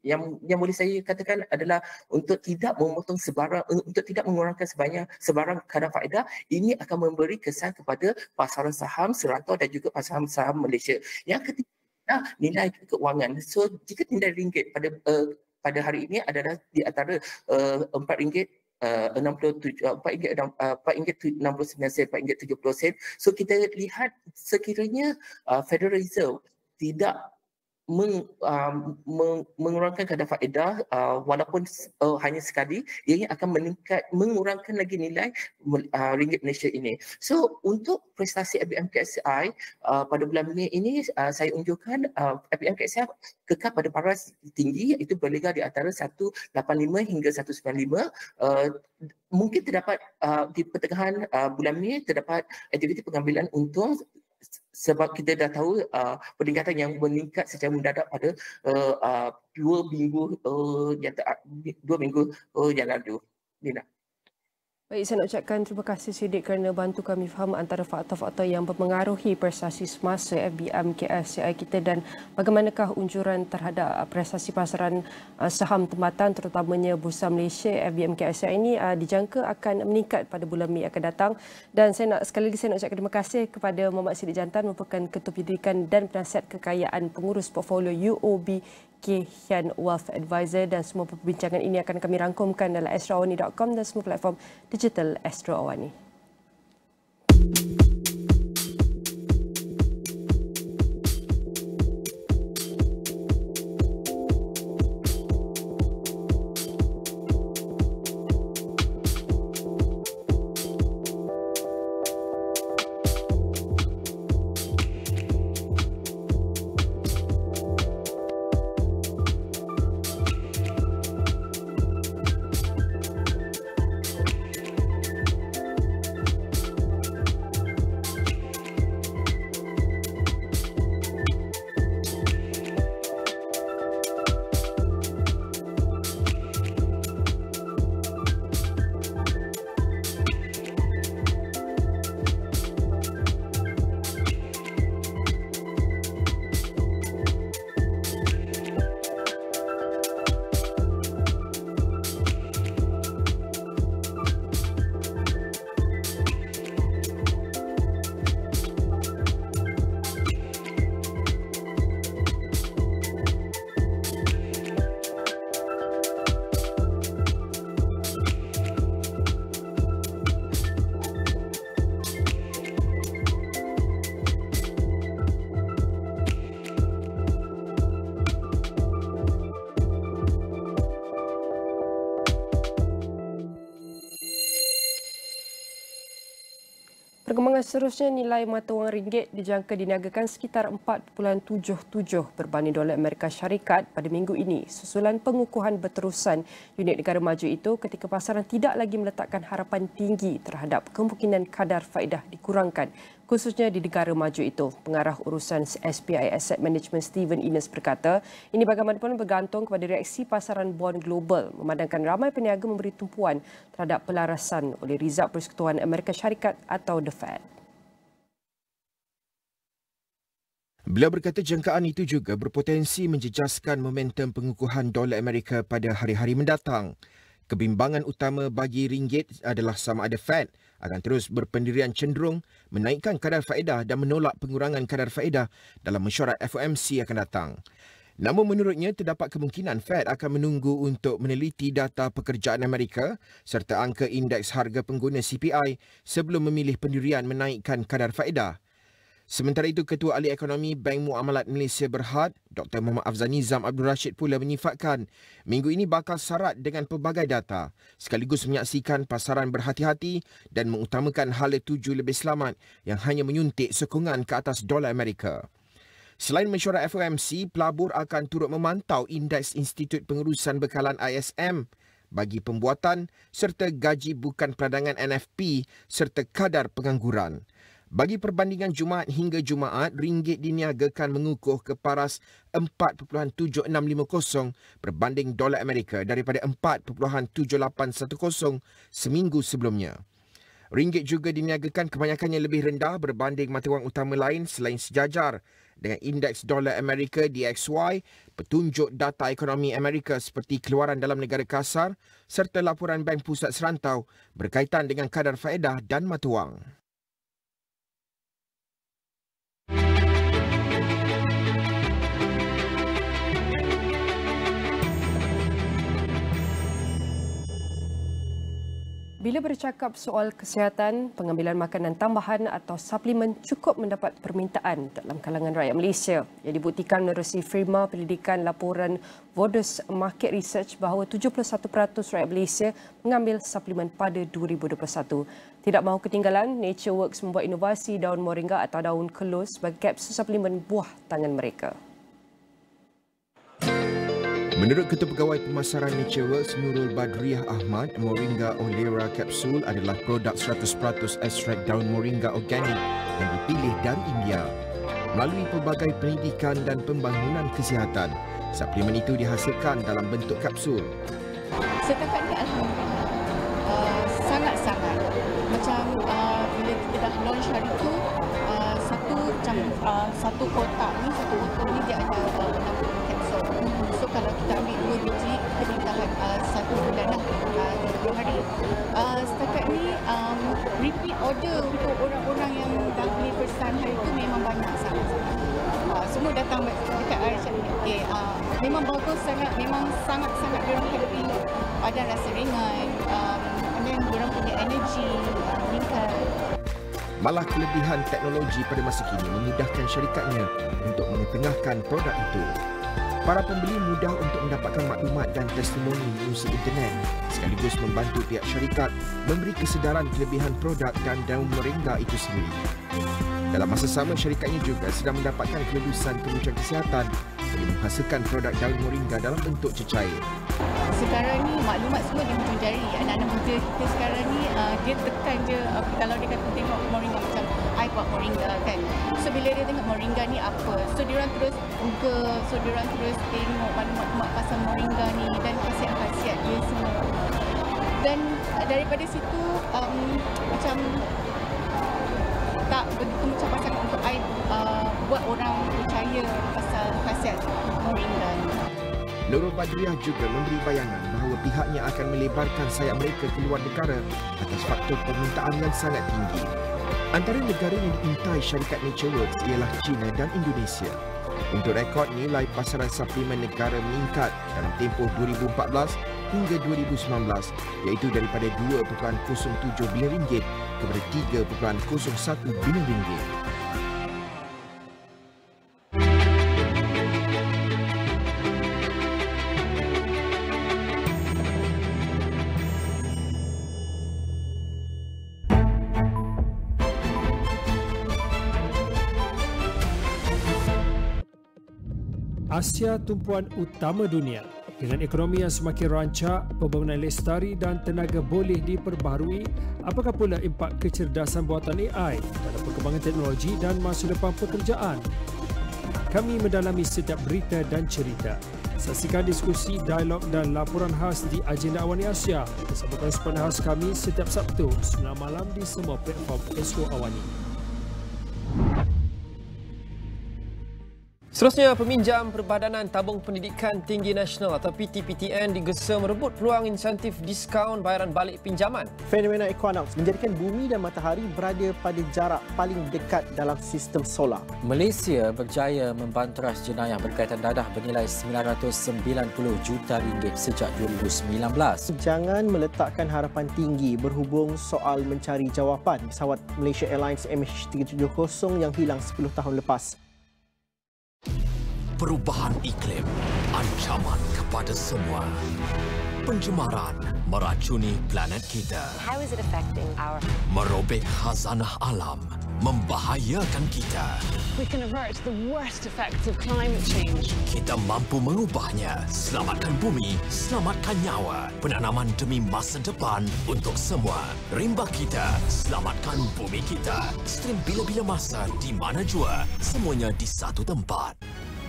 yang boleh saya katakan adalah untuk tidak memotong sebarang, untuk tidak mengurangkan sebarang kadar faedah, ini akan memberi kesan kepada pasaran saham serantau dan juga pasaran saham Malaysia. Yang ketiga, nilai keuangan. So jika nilai ringgit pada hari ini adalah di antara RM4.69 sen, RM4.70 sen. So kita lihat sekiranya Federal Reserve tidak mengurangkan kadar faedah walaupun hanya sekali, ia akan mengurangkan lagi nilai ringgit Malaysia ini. So untuk prestasi FBM KLCI pada bulan Mei ini, saya unjurkan FBM KLCI kekal pada paras tinggi, iaitu berliga di antara 185 hingga 195. Mungkin terdapat di pertengahan bulan Mei terdapat aktiviti pengambilan untung, sebab kita dah tahu peningkatan yang meningkat secara mendadak pada 2 minggu yang lalu. Nina. Baik, saya nak ucapkan terima kasih Sidik kerana bantu kami faham antara faktor-faktor yang mempengaruhi prestasi semasa FBM KLCI kita dan bagaimanakah unjuran terhadap prestasi pasaran saham tempatan terutamanya Bursa Malaysia. FBM KLCI ini dijangka akan meningkat pada bulan Mei akan datang. Dan sekali lagi saya nak ucapkan terima kasih kepada Muhammad Sidik Jantan, merupakan Ketua Pendidikan dan Penasihat Kekayaan Pengurus Portfolio UOB Kehian Wealth Advisor, dan semua perbincangan ini akan kami rangkumkan dalam astroawani.com dan semua platform digital Astro Awani. Perkembangan seterusnya, nilai mata wang ringgit dijangka diniagakan sekitar 4.77 berbanding dolar Amerika Syarikat pada minggu ini susulan pengukuhan berterusan unit negara maju itu ketika pasaran tidak lagi meletakkan harapan tinggi terhadap kemungkinan kadar faedah dikurangkan khususnya di negara maju itu. Pengarah urusan SPI Asset Management Steven Ines berkata, ini bagaimanapun bergantung kepada reaksi pasaran bond global memandangkan ramai peniaga memberi tumpuan terhadap pelarasan oleh Rizab Persekutuan Amerika Syarikat atau The Fed. Beliau berkata jangkaan itu juga berpotensi menjejaskan momentum pengukuhan dolar Amerika pada hari-hari mendatang. Kebimbangan utama bagi ringgit adalah sama ada Fed akan terus berpendirian cenderung menaikkan kadar faedah dan menolak pengurangan kadar faedah dalam mesyuarat FOMC akan datang. Namun menurutnya terdapat kemungkinan Fed akan menunggu untuk meneliti data pekerjaan Amerika serta angka indeks harga pengguna CPI sebelum memilih pendirian menaikkan kadar faedah. Sementara itu, Ketua Ahli Ekonomi Bank Muamalat Malaysia Berhad, Dr. Muhammad Afzal Nizam Abdul Rashid pula menyifatkan minggu ini bakal syarat dengan pelbagai data sekaligus menyaksikan pasaran berhati-hati dan mengutamakan hala tuju lebih selamat yang hanya menyuntik sokongan ke atas dolar Amerika. Selain mesyuarat FOMC, pelabur akan turut memantau indeks Institut Pengurusan Bekalan ISM bagi pembuatan serta gaji bukan peradangan NFP serta kadar pengangguran. Bagi perbandingan Jumaat hingga Jumaat, ringgit diniagakan mengukuh ke paras 4.7650 berbanding dolar Amerika daripada 4.7810 seminggu sebelumnya. Ringgit juga diniagakan kebanyakannya lebih rendah berbanding mata wang utama lain selain sejajar dengan indeks dolar Amerika DXY, petunjuk data ekonomi Amerika seperti keluaran dalam negara kasar serta laporan Bank Pusat Serantau berkaitan dengan kadar faedah dan mata wang. Bila bercakap soal kesihatan, pengambilan makanan tambahan atau suplemen cukup mendapat permintaan dalam kalangan rakyat Malaysia. Yang dibuktikan menerusi firma pendidikan laporan Vodus Market Research bahawa 71% rakyat Malaysia mengambil suplemen pada 2021. Tidak mahu ketinggalan, NatureWorks membuat inovasi daun moringa atau daun kelus sebagai kapsul suplemen buah tangan mereka. Menurut Ketua Pegawai Pemasaran NatureWorks Nurul Badriah Ahmad, Moringa Olera Capsule adalah produk 100% ekstrak daun moringa organik yang dipilih dari India. Melalui pelbagai pendidikan dan pembangunan kesihatan, suplemen itu dihasilkan dalam bentuk kapsul. Setakat ini alhamdulillah sangat-sangat macam bila kita dah launch hari tu satu kotak ni, satu botol ni dia ada 60 kapsul. So kalau kita ambil 2 biji kita tahan 1 bulan lah, 2 hari. Setakat ni repeat order untuk orang-orang yang dah beli first time hari tu memang banyak sangat-sangat. Semua datang dekat saya macam ni. Okay, memang bagus sangat, memang sangat-sangat dia happy. Badan rasa ringan, dan diorang punya energy meningkat. Malah kelebihan teknologi pada masa kini memudahkan syarikatnya untuk mengetengahkan produk itu. Para pembeli mudah untuk mendapatkan maklumat dan testimoni melalui internet sekaligus membantu pihak syarikat memberi kesedaran kelebihan produk dan daun moringa itu sendiri. Dalam masa sama, syarikatnya juga sedang mendapatkan kelulusan Kementerian Kesihatan untuk menghasilkan produk daun moringa dalam bentuk cecair. Sekarang ni maklumat semua di hujung jari. Anak-anak muda kita sekarang ni dia tekan je kalau dia kata tengok moringa macam I buat moringa kan. So bila dia tengok moringa ni apa, so diorang terus Google, so diorang terus tengok maklumat pasal moringa ni dan khasiat-khasiat dia semua. Dan daripada situ macam tak begitu macam pasal untuk I buat orang percaya pasal khasiat moringa ni. Nurul Badriah juga memberi bayangan bahawa pihaknya akan melebarkan sayap mereka ke luar negara atas faktor permintaan yang sangat tinggi. Antara negara yang diintai syarikat NatureWorks ialah China dan Indonesia. Untuk rekod, nilai pasaran suplemen negara meningkat dalam tempoh 2014 hingga 2019 iaitu daripada 2.07 bilion ringgit kepada 3.01 bilion ringgit. Asia tumpuan utama dunia. Dengan ekonomi yang semakin rancak, pembangunan lestari dan tenaga boleh diperbaharui, apakah pula impak kecerdasan buatan AI dalam perkembangan teknologi dan masa depan pekerjaan? Kami mendalami setiap berita dan cerita. Saksikan diskusi, dialog dan laporan khas di Agenda Awani Asia bersama koresponden khas kami setiap Sabtu 9 malam di semua platform Astro Awani. Seterusnya, peminjam Perbadanan Tabung Pendidikan Tinggi Nasional atau PTPTN digesa merebut peluang insentif diskaun bayaran balik pinjaman. Fenomena equinox menjadikan bumi dan matahari berada pada jarak paling dekat dalam sistem solar. Malaysia berjaya membanteras jenayah berkaitan dadah bernilai 990 juta ringgit sejak 2019. Jangan meletakkan harapan tinggi berhubung soal mencari jawapan pesawat Malaysia Airlines MH370 yang hilang 10 tahun lepas. Perubahan iklim, ancaman kepada semua. Pencemaran meracuni planet kita. How is it affecting our... Merobek khazanah alam, membahayakan kita. We can avert the worst effects of climate change. Kita mampu mengubahnya. Selamatkan bumi, selamatkan nyawa. Penanaman demi masa depan untuk semua. Rimba kita, selamatkan bumi kita. Stream bila-bila masa, di mana jua, semuanya di satu tempat.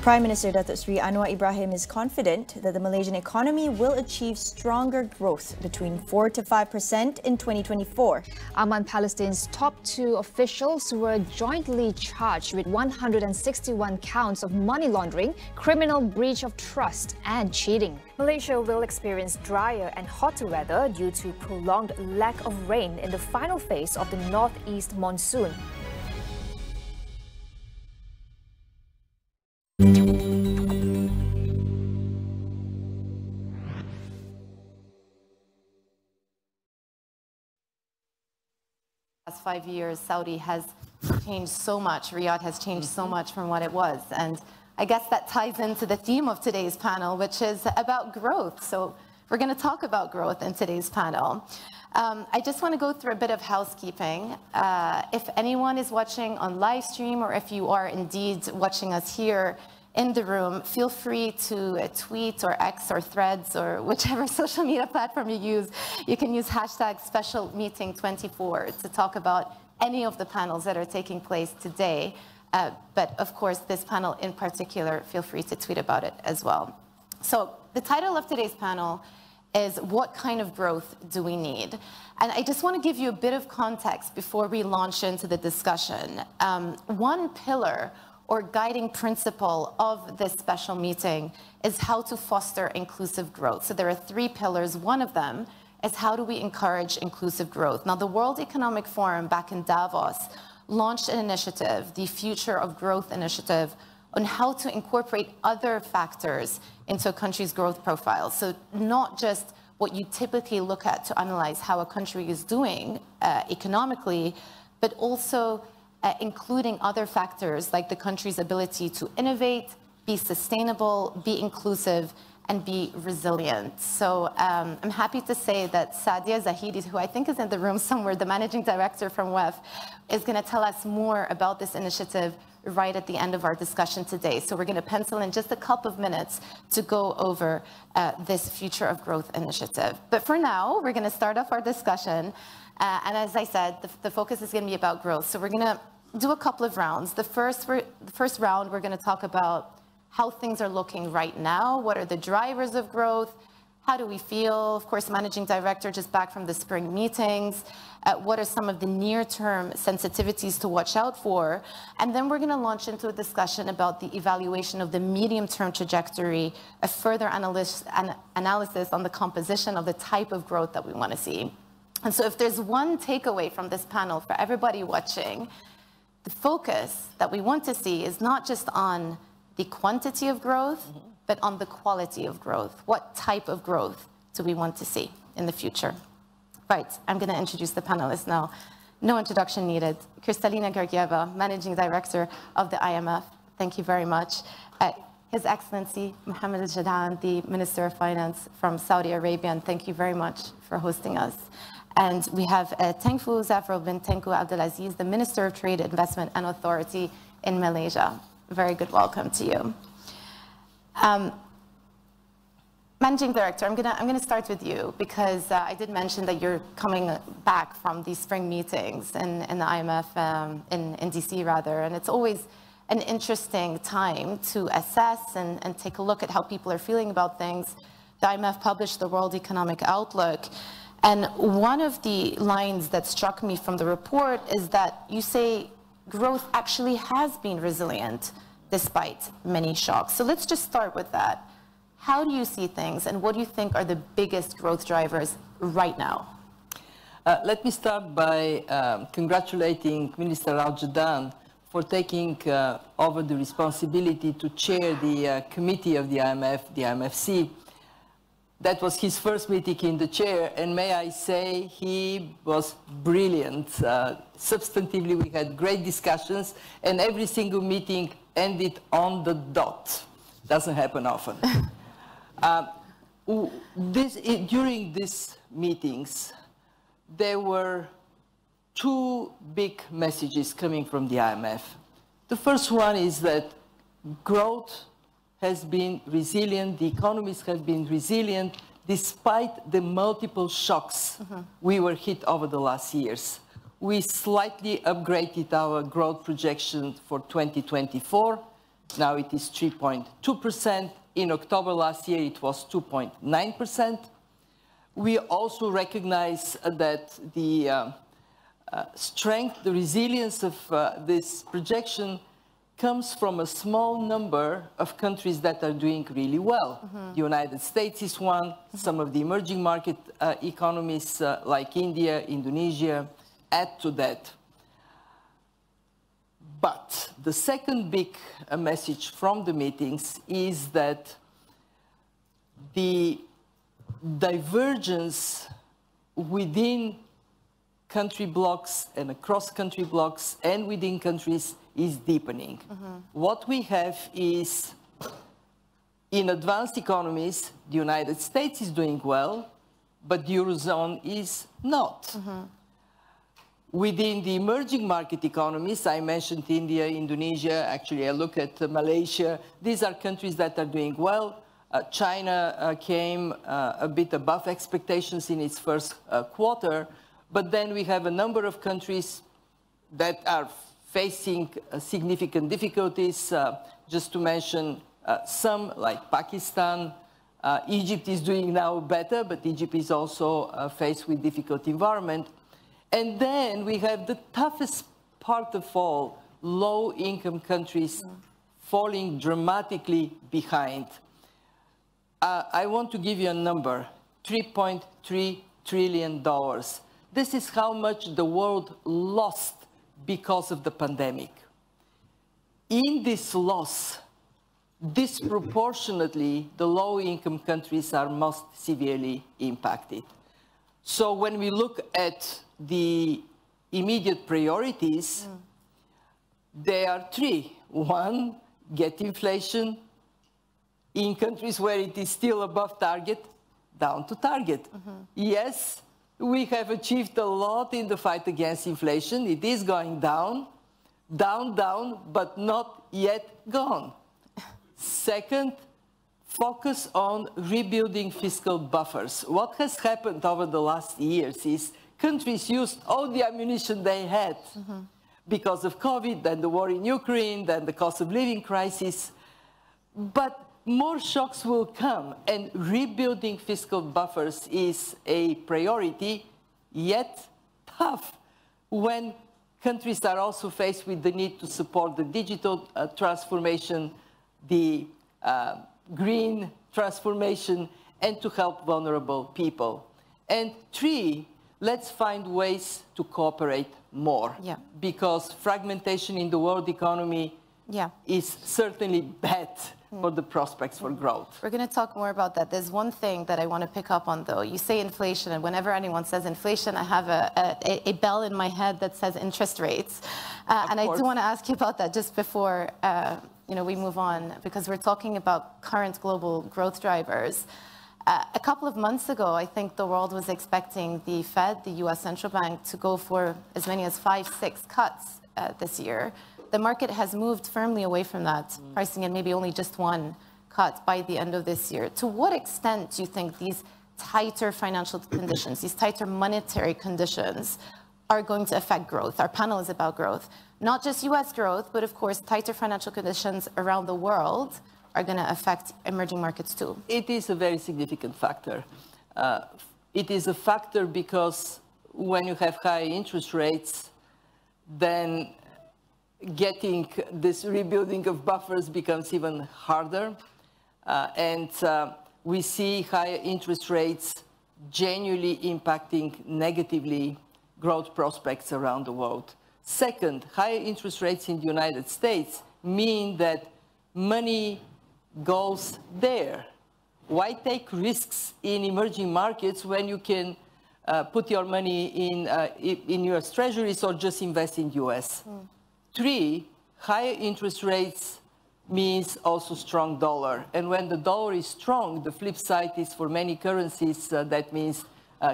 Prime Minister Datuk Seri Anwar Ibrahim is confident that the Malaysian economy will achieve stronger growth between 4 to 5% in 2024. Among Palestine's top two officials were jointly charged with 161 counts of money laundering, criminal breach of trust and cheating. Malaysia will experience drier and hotter weather due to prolonged lack of rain in the final phase of the northeast monsoon. Last 5 years, Saudi has changed so much. Riyadh has changed so much from what it was. And I guess that ties into the theme of today's panel, which is about growth. So we're going to talk about growth in today's panel. I just want to go through a bit of housekeeping. If anyone is watching on live stream, or if you are indeed watching us here in the room, feel free to tweet or X or Threads or whichever social media platform you use. You can use hashtag #SpecialMeeting24 to talk about any of the panels that are taking place today. But of course, this panel in particular, feel free to tweet about it as well. So the title of today's panel is What Kind of Growth Do We Need? And I just want to give you a bit of context before we launch into the discussion. One pillar or guiding principle of this special meeting is how to foster inclusive growth. So there are 3 pillars. One of them is how do we encourage inclusive growth? Now, the World Economic Forum back in Davos launched an initiative, the Future of Growth Initiative, on how to incorporate other factors into a country's growth profile. So not just what you typically look at to analyze how a country is doing economically, but also including other factors like the country's ability to innovate, be sustainable, be inclusive, and be resilient. So I'm happy to say that Sadia Zahidi, who I think is in the room somewhere, the managing director from WEF, is going to tell us more about this initiative right at the end of our discussion today. So we're going to pencil in just a couple of minutes to go over this Future of Growth initiative. But for now, we're going to start off our discussion. And as I said, the focus is going to be about growth. So we're going to do a couple of rounds. The first round, we're going to talk about how things are looking right now. What are the drivers of growth? How do we feel? Of course, Managing Director just back from the spring meetings. What are some of the near-term sensitivities to watch out for? And then we're going to launch into a discussion about the evaluation of the medium-term trajectory, a further analysis on the composition of the type of growth that we want to see. And so if there's one takeaway from this panel for everybody watching, the focus that we want to see is not just on the quantity of growth, but on the quality of growth. What type of growth do we want to see in the future? Right, I'm going to introduce the panelists now. No introduction needed. Kristalina Georgieva, Managing Director of the IMF. Thank you very much. His Excellency Mohammed Al-Jadaan, the Minister of Finance from Saudi Arabia, and thank you very much for hosting us. And we have Tengku Zafro bin Tengku Abdulaziz, the Minister of Trade, Investment and Authority in Malaysia. Very good welcome to you. Managing Director, I'm gonna start with you because I did mention that you're coming back from these spring meetings in the IMF, in DC rather, and it's always an interesting time to assess and take a look at how people are feeling about things. The IMF published the World Economic Outlook, and one of the lines that struck me from the report is that you say growth actually has been resilient despite many shocks. So let's just start with that. How do you see things, and what do you think are the biggest growth drivers right now? Let me start by congratulating Minister Al-Jadaan for taking over the responsibility to chair the committee of the IMF, the IMFC. That was his first meeting in the chair, and may I say he was brilliant. Substantively, we had great discussions, and every single meeting ended on the dot. Doesn't happen often. During these meetings, there were two big messages coming from the IMF. The first one is that growth has been resilient, the economies have been resilient despite the multiple shocks we were hit over the last years. We slightly upgraded our growth projection for 2024. Now it is 3.2%. In October last year, it was 2.9%. We also recognize that the strength, the resilience of this projection comes from a small number of countries that are doing really well. The United States is one, some of the emerging market economies like India, Indonesia add to that. But the second big message from the meetings is that the divergence within country blocks and across country blocks and within countries is deepening. What we have is, in advanced economies, the United States is doing well, but the Eurozone is not. Within the emerging market economies, I mentioned India, Indonesia, actually I look at Malaysia. These are countries that are doing well. China came a bit above expectations in its first quarter, but then we have a number of countries that are facing significant difficulties. Just to mention some, like Pakistan. Egypt is doing now better, but Egypt is also faced with difficult environment. And then we have the toughest part of all, low-income countries falling dramatically behind. I want to give you a number, $3.3 trillion. This is how much the world lost because of the pandemic. In this loss, disproportionately, the low-income countries are most severely impacted. So when we look at the immediate priorities, there are three. One, get inflation in countries where it is still above target, down to target. Yes, we have achieved a lot in the fight against inflation. It is going down, down, but not yet gone. Second, focus on rebuilding fiscal buffers. What has happened over the last years is countries used all the ammunition they had because of COVID, then the war in Ukraine, then the cost of living crisis. But more shocks will come, and rebuilding fiscal buffers is a priority, yet tough when countries are also faced with the need to support the digital transformation, the green transformation, and to help vulnerable people. And three, let's find ways to cooperate more. Because fragmentation in the world economy is certainly bad for the prospects for growth. We're going to talk more about that. There's one thing that I want to pick up on, though. You say inflation, and whenever anyone says inflation, I have a bell in my head that says interest rates. And I do want to ask you about that just before we move on, because we're talking about current global growth drivers. A couple of months ago, I think the world was expecting the Fed, the US Central Bank, to go for as many as 5-6 cuts this year. The market has moved firmly away from that, pricing in maybe only just one cut by the end of this year. To what extent do you think these tighter financial conditions, these tighter monetary conditions are going to affect growth? Our panel is about growth, not just US growth, but of course, tighter financial conditions around the world are going to affect emerging markets too. It is a very significant factor. It is a factor because when you have high interest rates, then getting this rebuilding of buffers becomes even harder. We see higher interest rates genuinely impacting negatively growth prospects around the world. Second, higher interest rates in the United States mean that money goes there. Why take risks in emerging markets when you can put your money in US treasuries or just invest in US? Three, higher interest rates means also strong dollar. And when the dollar is strong, the flip side is for many currencies, that means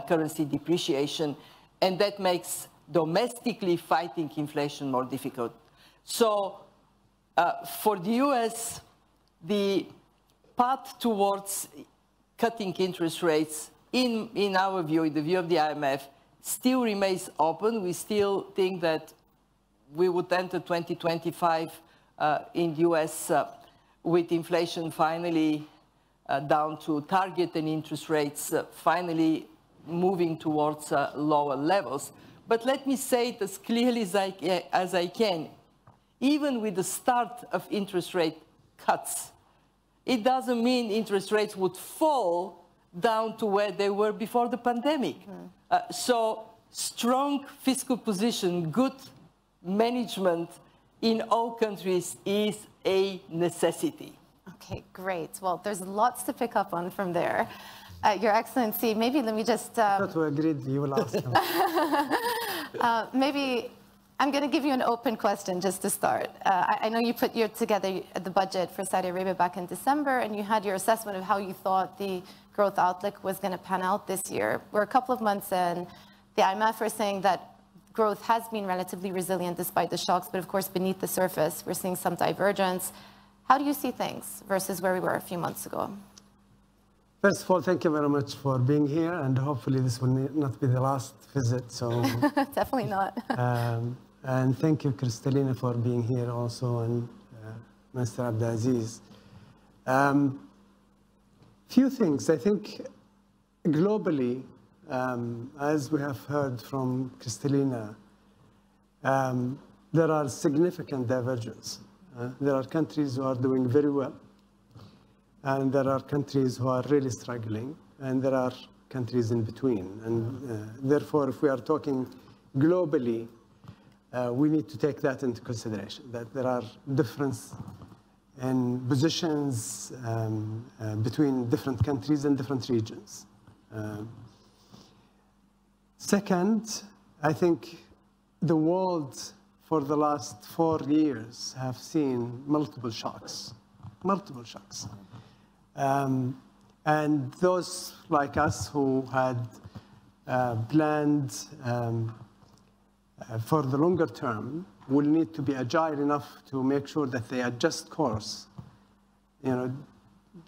currency depreciation. And that makes domestically fighting inflation more difficult. So for the US, the path towards cutting interest rates, in our view, in the view of the IMF, still remains open. We still think that we would enter 2025 in the US with inflation finally down to target and interest rates finally moving towards lower levels. But let me say it as clearly as I can. Even with the start of interest rate cuts, it doesn't mean interest rates would fall down to where they were before the pandemic. So strong fiscal position, good management in all countries is a necessity. Okay, great. Well, there's lots to pick up on from there. Your Excellency, maybe let me just... I thought we agreed you will ask them. Maybe I'm going to give you an open question just to start. I know you put together the budget for Saudi Arabia back in December, and you had your assessment of how you thought the growth outlook was going to pan out this year. We're a couple of months in. The IMF are saying that growth has been relatively resilient despite the shocks, but of course, beneath the surface, we're seeing some divergence. How do you see things versus where we were a few months ago? First of all, thank you very much for being here, and hopefully this will not be the last visit. So definitely not. And thank you, Kristalina, for being here also, and Mr. Abdulaziz. Few things. I think globally, as we have heard from Kristalina, there are significant divergences. There are countries who are doing very well, and there are countries who are really struggling, and there are countries in between. And therefore, if we are talking globally, we need to take that into consideration, that there are differences in positions between different countries and different regions. Second, I think the world for the last 4 years have seen multiple shocks. And those like us who had planned for the longer term will need to be agile enough to make sure that they adjust course,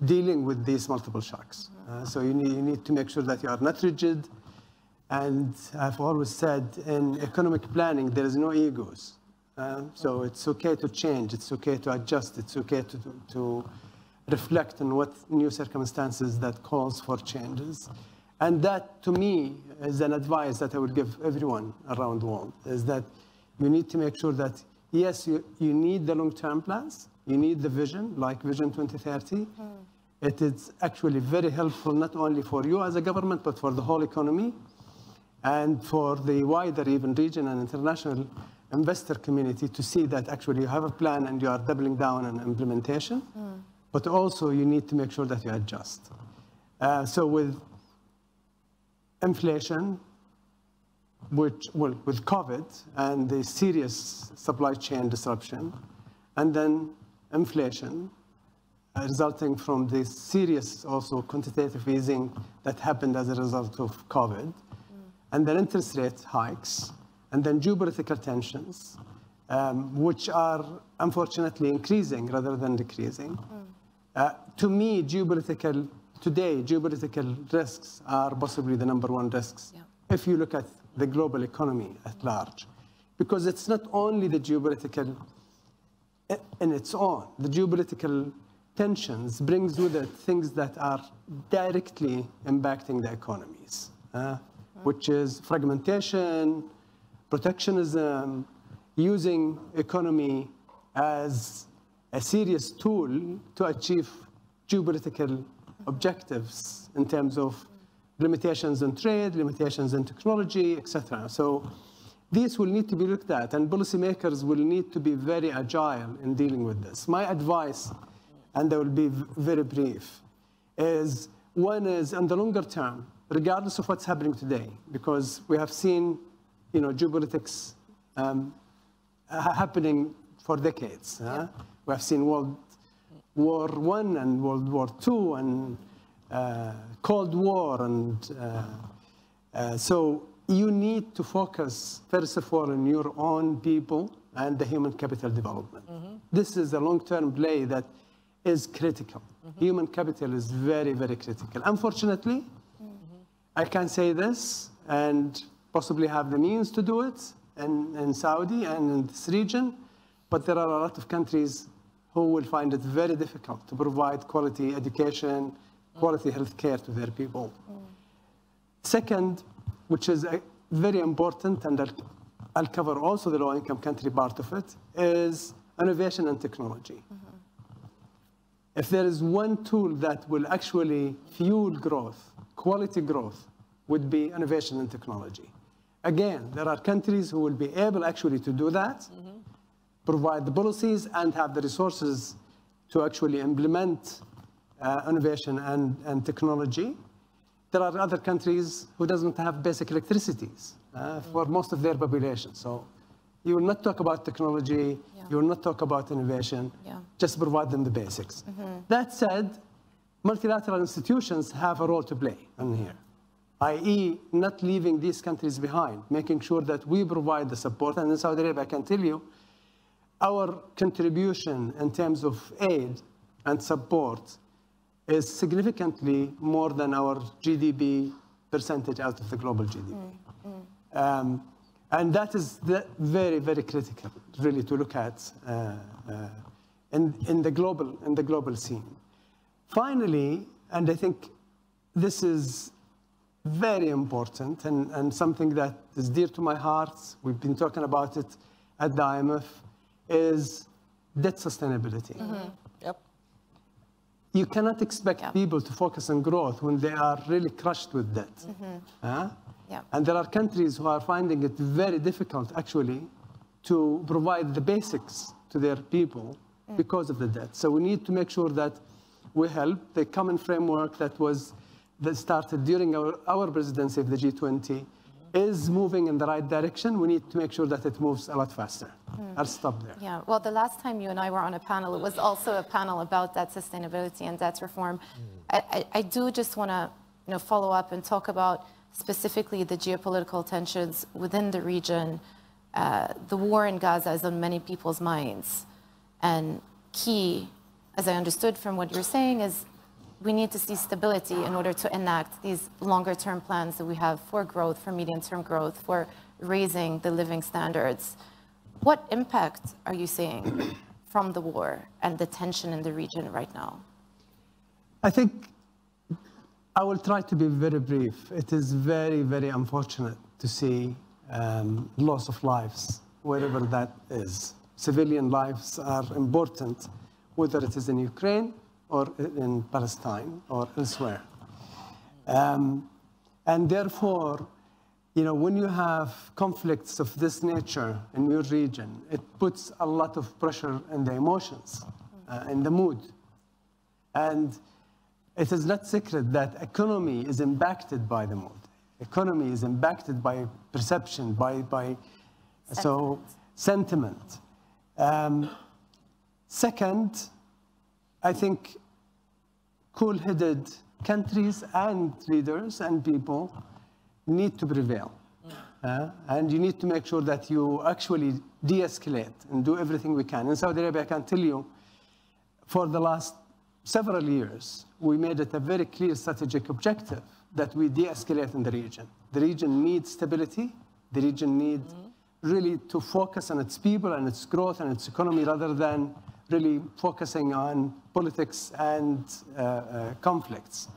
dealing with these multiple shocks. So you need to make sure that you are not rigid. And I've always said in economic planning, there is no egos. So it's okay to change, it's okay to adjust, it's okay to reflect on what new circumstances that calls for changes. And that, to me, is an advice that I would give everyone around the world, is that you need to make sure that, yes, you need the long-term plans, you need the vision, like Vision 2030. It is actually very helpful, not only for you as a government, but for the whole economy, and for the wider even region and international investor community to see that actually you have a plan and you are doubling down on implementation. But also you need to make sure that you adjust. So with inflation, with COVID and the serious supply chain disruption, and then inflation resulting from the serious also quantitative easing that happened as a result of COVID, and then interest rate hikes, and then geopolitical tensions, which are unfortunately increasing rather than decreasing. To me, geopolitical risks are possibly the #1 risks if you look at the global economy at large. Because it's not only the geopolitical in its own. The geopolitical tensions brings with it things that are directly impacting the economies, which is fragmentation, protectionism, using economy as a serious tool to achieve geopolitical objectives in terms of limitations in trade, limitations in technology, etc. So these will need to be looked at, and policymakers will need to be very agile in dealing with this. My advice, and I will be very brief, is one is in the longer term, regardless of what's happening today, because we have seen, geopolitics happening for decades. We have seen World War I and World War II and Cold War, and so you need to focus, first of all, on your own people and the human capital development. This is a long-term play that is critical. Human capital is very, very critical. Unfortunately, I can say this and possibly have the means to do it in Saudi and in this region, but there are a lot of countries who will find it very difficult to provide quality education, quality healthcare to their people. Second, which is very important, and I'll cover also the low-income country part of it, is innovation and technology. If there is one tool that will actually fuel growth, quality growth, would be innovation and technology. Again, there are countries who will be able actually to do that, provide the policies and have the resources to actually implement innovation and technology. There are other countries who doesn't have basic electricities for most of their population. So you will not talk about technology, you will not talk about innovation, just provide them the basics. That said, multilateral institutions have a role to play in here, i.e. not leaving these countries behind, making sure that we provide the support. And in Saudi Arabia, I can tell you, our contribution in terms of aid and support is significantly more than our GDP percentage out of the global GDP. And that is very, very critical, really, to look at in the global scene. Finally, and I think this is very important and something that is dear to my heart, we've been talking about it at the IMF, is debt sustainability. You cannot expect people to focus on growth when they are really crushed with debt. And there are countries who are finding it very difficult, actually, to provide the basics to their people because of the debt. So we need to make sure that we help. The common framework that started during our presidency of the G20 is moving in the right direction. We need to make sure that it moves a lot faster. I'll stop there. Yeah, well, the last time you and I were on a panel, it was also a panel about debt sustainability and debt reform. I do just want to follow up and talk about specifically the geopolitical tensions within the region. The war in Gaza is on many people's minds. And key, as I understood from what you're saying, is we need to see stability in order to enact these longer-term plans that we have for growth, for medium-term growth, for raising the living standards. What impact are you seeing from the war and the tension in the region right now? I think I will try to be very brief. It is very, very unfortunate to see loss of lives, wherever that is. Civilian lives are important, whether it is in Ukraine or in Palestine or elsewhere. And therefore, when you have conflicts of this nature in your region, it puts a lot of pressure in the emotions, in the mood. And it is not secret that economy is impacted by the mood. Economy is impacted by perception, by sentiment. Second, I think cool-headed countries and leaders and people need to prevail. And you need to make sure that you actually de-escalate and do everything we can. In Saudi Arabia, I can tell you, for the last several years, we made it a very clear strategic objective that we de-escalate in the region. The region needs stability. The region needs really to focus on its people and its growth and its economy rather than really focusing on politics and conflicts.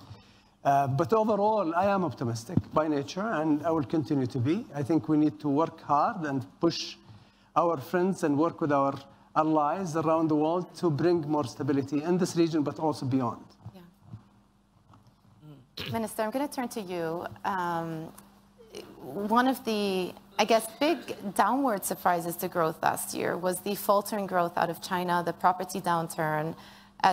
But overall, I am optimistic by nature, and I will continue to be. I think we need to work hard and push our friends and work with our allies around the world to bring more stability in this region, but also beyond. Yeah. Minister, I'm going to turn to you. One of the, I guess, big downward surprises to growth last year was the faltering growth out of China, the property downturn,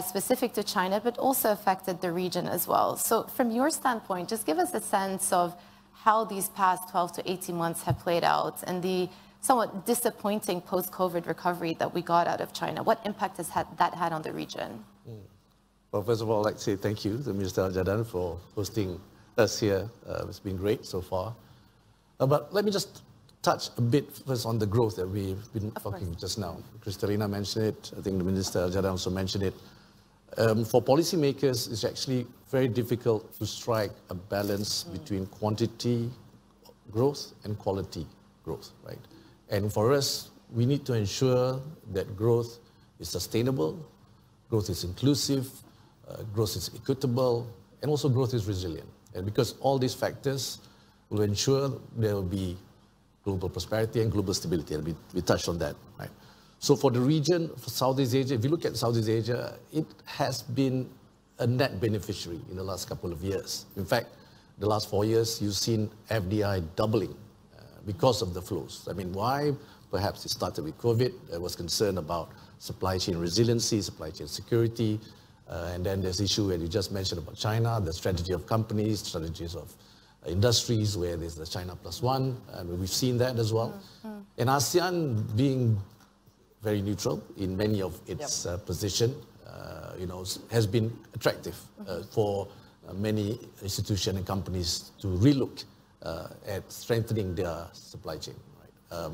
specific to China, but also affected the region as well. So from your standpoint, just give us a sense of how these past 12 to 18 months have played out and the somewhat disappointing post-COVID recovery that we got out of China. What impact has that had on the region? Well, first of all, I'd like to say thank you to Minister Al-Jadaan for hosting us here. It's been great so far. But let me just touch a bit first on the growth that we've been talking just now. Kristalina mentioned it. I think the Minister Al-Jadaan also mentioned it. For policymakers, it's actually very difficult to strike a balance between quantity growth and quality growth, right? And for us, we need to ensure that growth is sustainable, growth is inclusive, growth is equitable, and also growth is resilient. And because all these factors will ensure there will be global prosperity and global stability, and we touched on that, right? So for the region, for Southeast Asia, if you look at Southeast Asia, it has been a net beneficiary in the last couple of years. In fact, the last 4 years, you've seen FDI doubling because of the flows. I mean, why? Perhaps it started with COVID. There was concern about supply chain resiliency, supply chain security, and then there's the issue that you just mentioned about China, the strategy of companies, strategies of industries, where there's the China Plus One, and we've seen that as well. And ASEAN being very neutral in many of its position, has been attractive for many institutions and companies to relook at strengthening their supply chain. Right?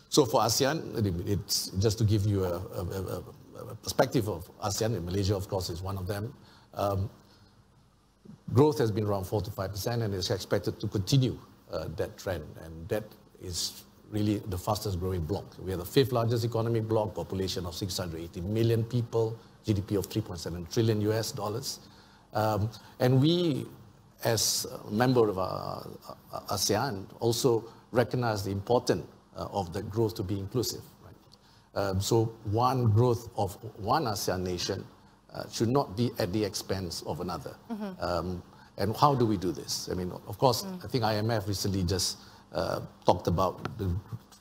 So for ASEAN, it's just to give you a perspective of ASEAN, and Malaysia, of course, is one of them. Growth has been around 4 to 5%, and it's expected to continue that trend, and that is really the fastest growing bloc. We are the 5th largest economic bloc, population of 680 million people, GDP of $3.7 trillion US. And we, as a member of ASEAN, also recognize the importance of the growth to be inclusive. Right? So one growth of one ASEAN nation should not be at the expense of another. And how do we do this? I mean, of course, I think IMF recently just talked about the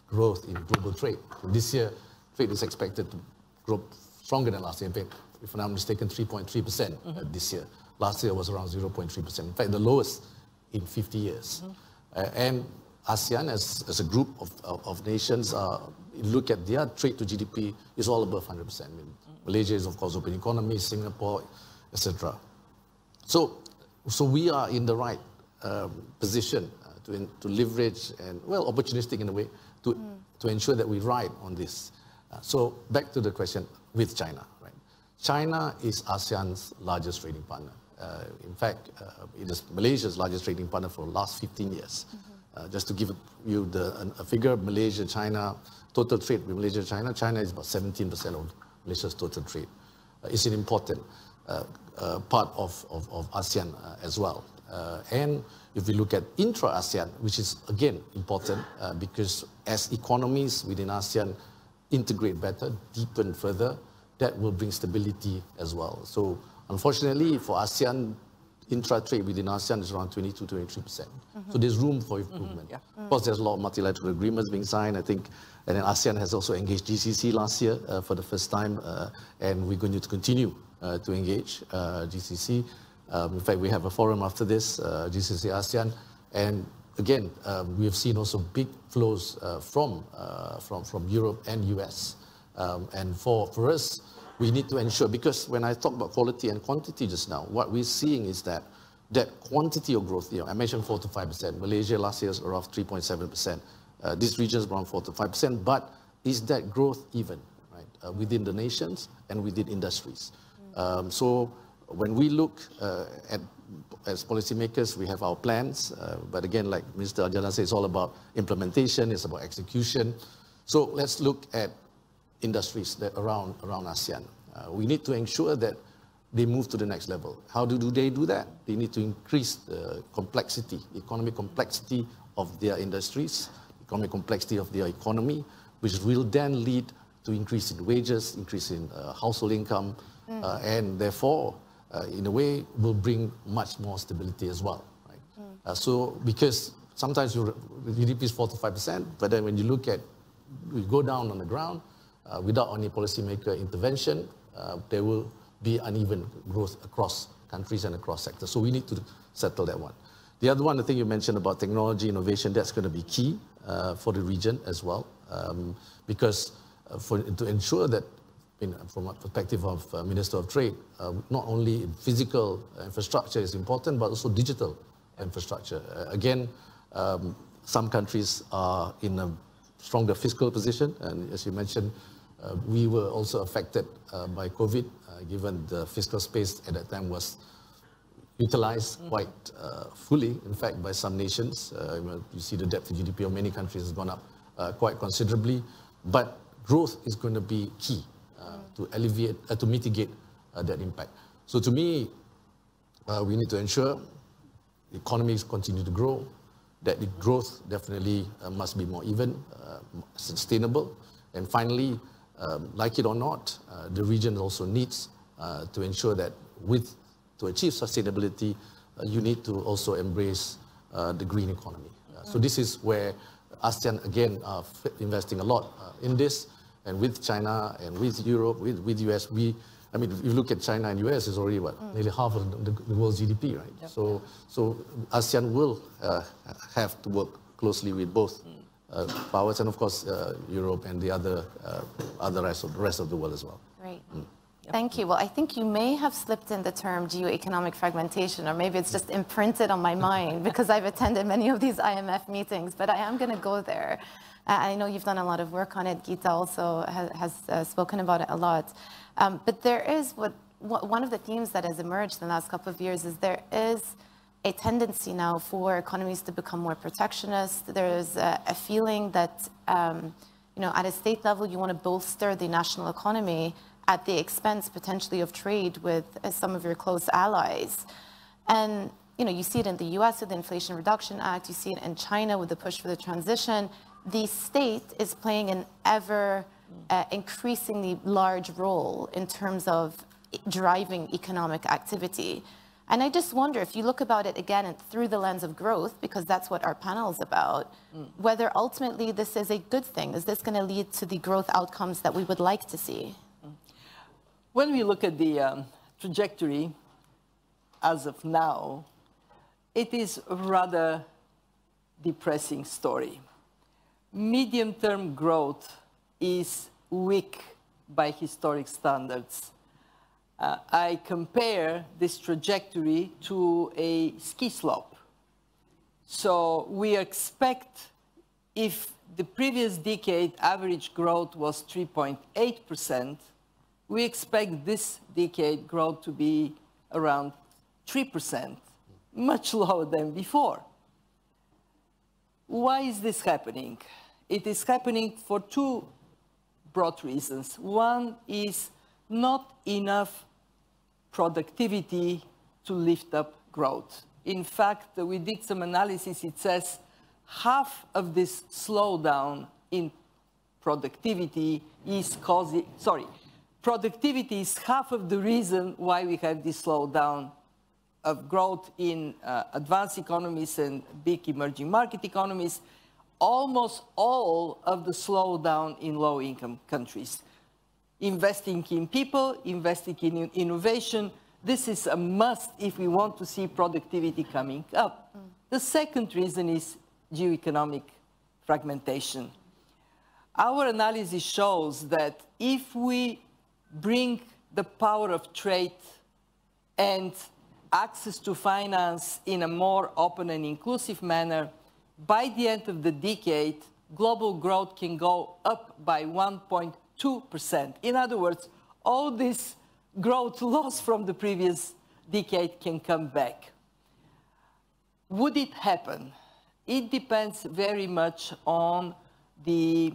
growth in global trade. This year, trade is expected to grow stronger than last year. In fact, if I'm not mistaken, 3.3% this year. Last year was around 0.3%. In fact, the lowest in 50 years. And ASEAN, as a group of nations, look at their trade to GDP is all above 100%. I mean, Malaysia is, of course, open economy, Singapore, etc. So we are in the right position to leverage and, well, opportunistic in a way, to ensure that we ride on this. So back to the question with China. Right? China is ASEAN's largest trading partner. In fact, it is Malaysia's largest trading partner for the last 15 years. Just to give you a figure, Malaysia, China, total trade with Malaysia, China is about 17% of Malaysia's total trade. It's an important part of ASEAN as well. And if we look at intra-ASEAN, which is again important because as economies within ASEAN integrate better, deepen further, that will bring stability as well. So unfortunately for ASEAN, intra-trade within ASEAN is around 22-23%. So there's room for improvement. Of course, there's a lot of multilateral agreements being signed, I think, and then ASEAN has also engaged GCC last year for the first time, and we're going to continue to engage GCC. In fact, we have a forum after this, GCC ASEAN, and again, we have seen also big flows from Europe and US. And for us, we need to ensure, because when I talk about quality and quantity just now, what we're seeing is that quantity of growth, I mentioned 4 to 5%. Malaysia last year was around 3.7%. This region is around 4 to 5%, but is that growth even, right, within the nations and within industries? So when we look as policymakers, we have our plans, but again, like Mr. Aljana said, it's all about implementation, it's about execution. So let's look at industries that around ASEAN. We need to ensure that they move to the next level. How do they do that? They need to increase the complexity, economic complexity of their industries, economic complexity of their economy, which will then lead to increase in wages, increase in household income, and therefore, in a way, will bring much more stability as well. Right? So, because sometimes your GDP is 4 to 5%, but then when you look at, we go down on the ground, without any policymaker intervention, there will be uneven growth across countries and across sectors. So we need to settle that one. The other one, I think you mentioned about technology innovation, that's going to be key for the region as well, because to ensure that, from a perspective of Minister of Trade, not only physical infrastructure is important, but also digital infrastructure. Again, some countries are in a stronger fiscal position, and as you mentioned, we were also affected by COVID, given the fiscal space at that time was utilized quite fully, in fact, by some nations. You see the debt to GDP of many countries has gone up quite considerably, but growth is going to be key to alleviate, to mitigate that impact. So to me, we need to ensure the economies continue to grow, that the growth definitely must be more even, sustainable, and finally, like it or not, the region also needs to ensure that to achieve sustainability, you need to also embrace the green economy. So this is where ASEAN, again, are investing a lot in this, and with China and with Europe, with US, if you look at China and US, it's already nearly half of the world's GDP, right? Yep. So ASEAN will have to work closely with both powers, and of course Europe and the rest of the world as well. Great. Thank you. Well, I think you may have slipped in the term geo-economic fragmentation, or maybe it's just imprinted on my mind because I've attended many of these IMF meetings, but I am going to go there. I know you've done a lot of work on it. Geeta also has spoken about it a lot. But there is one of the themes that has emerged in the last couple of years is there is a tendency now for economies to become more protectionist. There's a feeling that, at a state level, you want to bolster the national economy at the expense potentially of trade with some of your close allies. And, you see it in the US with the Inflation Reduction Act, you see it in China with the push for the transition. The state is playing an ever increasingly large role in terms of driving economic activity. And I just wonder, if you look about it again through the lens of growth, because that's what our panel is about, whether ultimately this is a good thing. Is this going to lead to the growth outcomes that we would like to see? When we look at the trajectory as of now, it is a rather depressing story. Medium-term growth is weak by historic standards. I compare this trajectory to a ski slope. So we expect, if the previous decade average growth was 3.8%, we expect this decade growth to be around 3%, much lower than before. Why is this happening? It is happening for two broad reasons. One is not enough productivity to lift up growth. In fact, we did some analysis. It says half of this slowdown in productivity is causing, productivity is half of the reason why we have this slowdown of growth in advanced economies and big emerging market economies. Almost all of the slowdown in low-income countries. Investing in people, investing in innovation, this is a must if we want to see productivity coming up. The second reason is geo-economic fragmentation. Our analysis shows that if we bring the power of trade and access to finance in a more open and inclusive manner, by the end of the decade, global growth can go up by 1.2%. In other words, all these growth lost from the previous decade can come back. Would it happen? It depends very much on the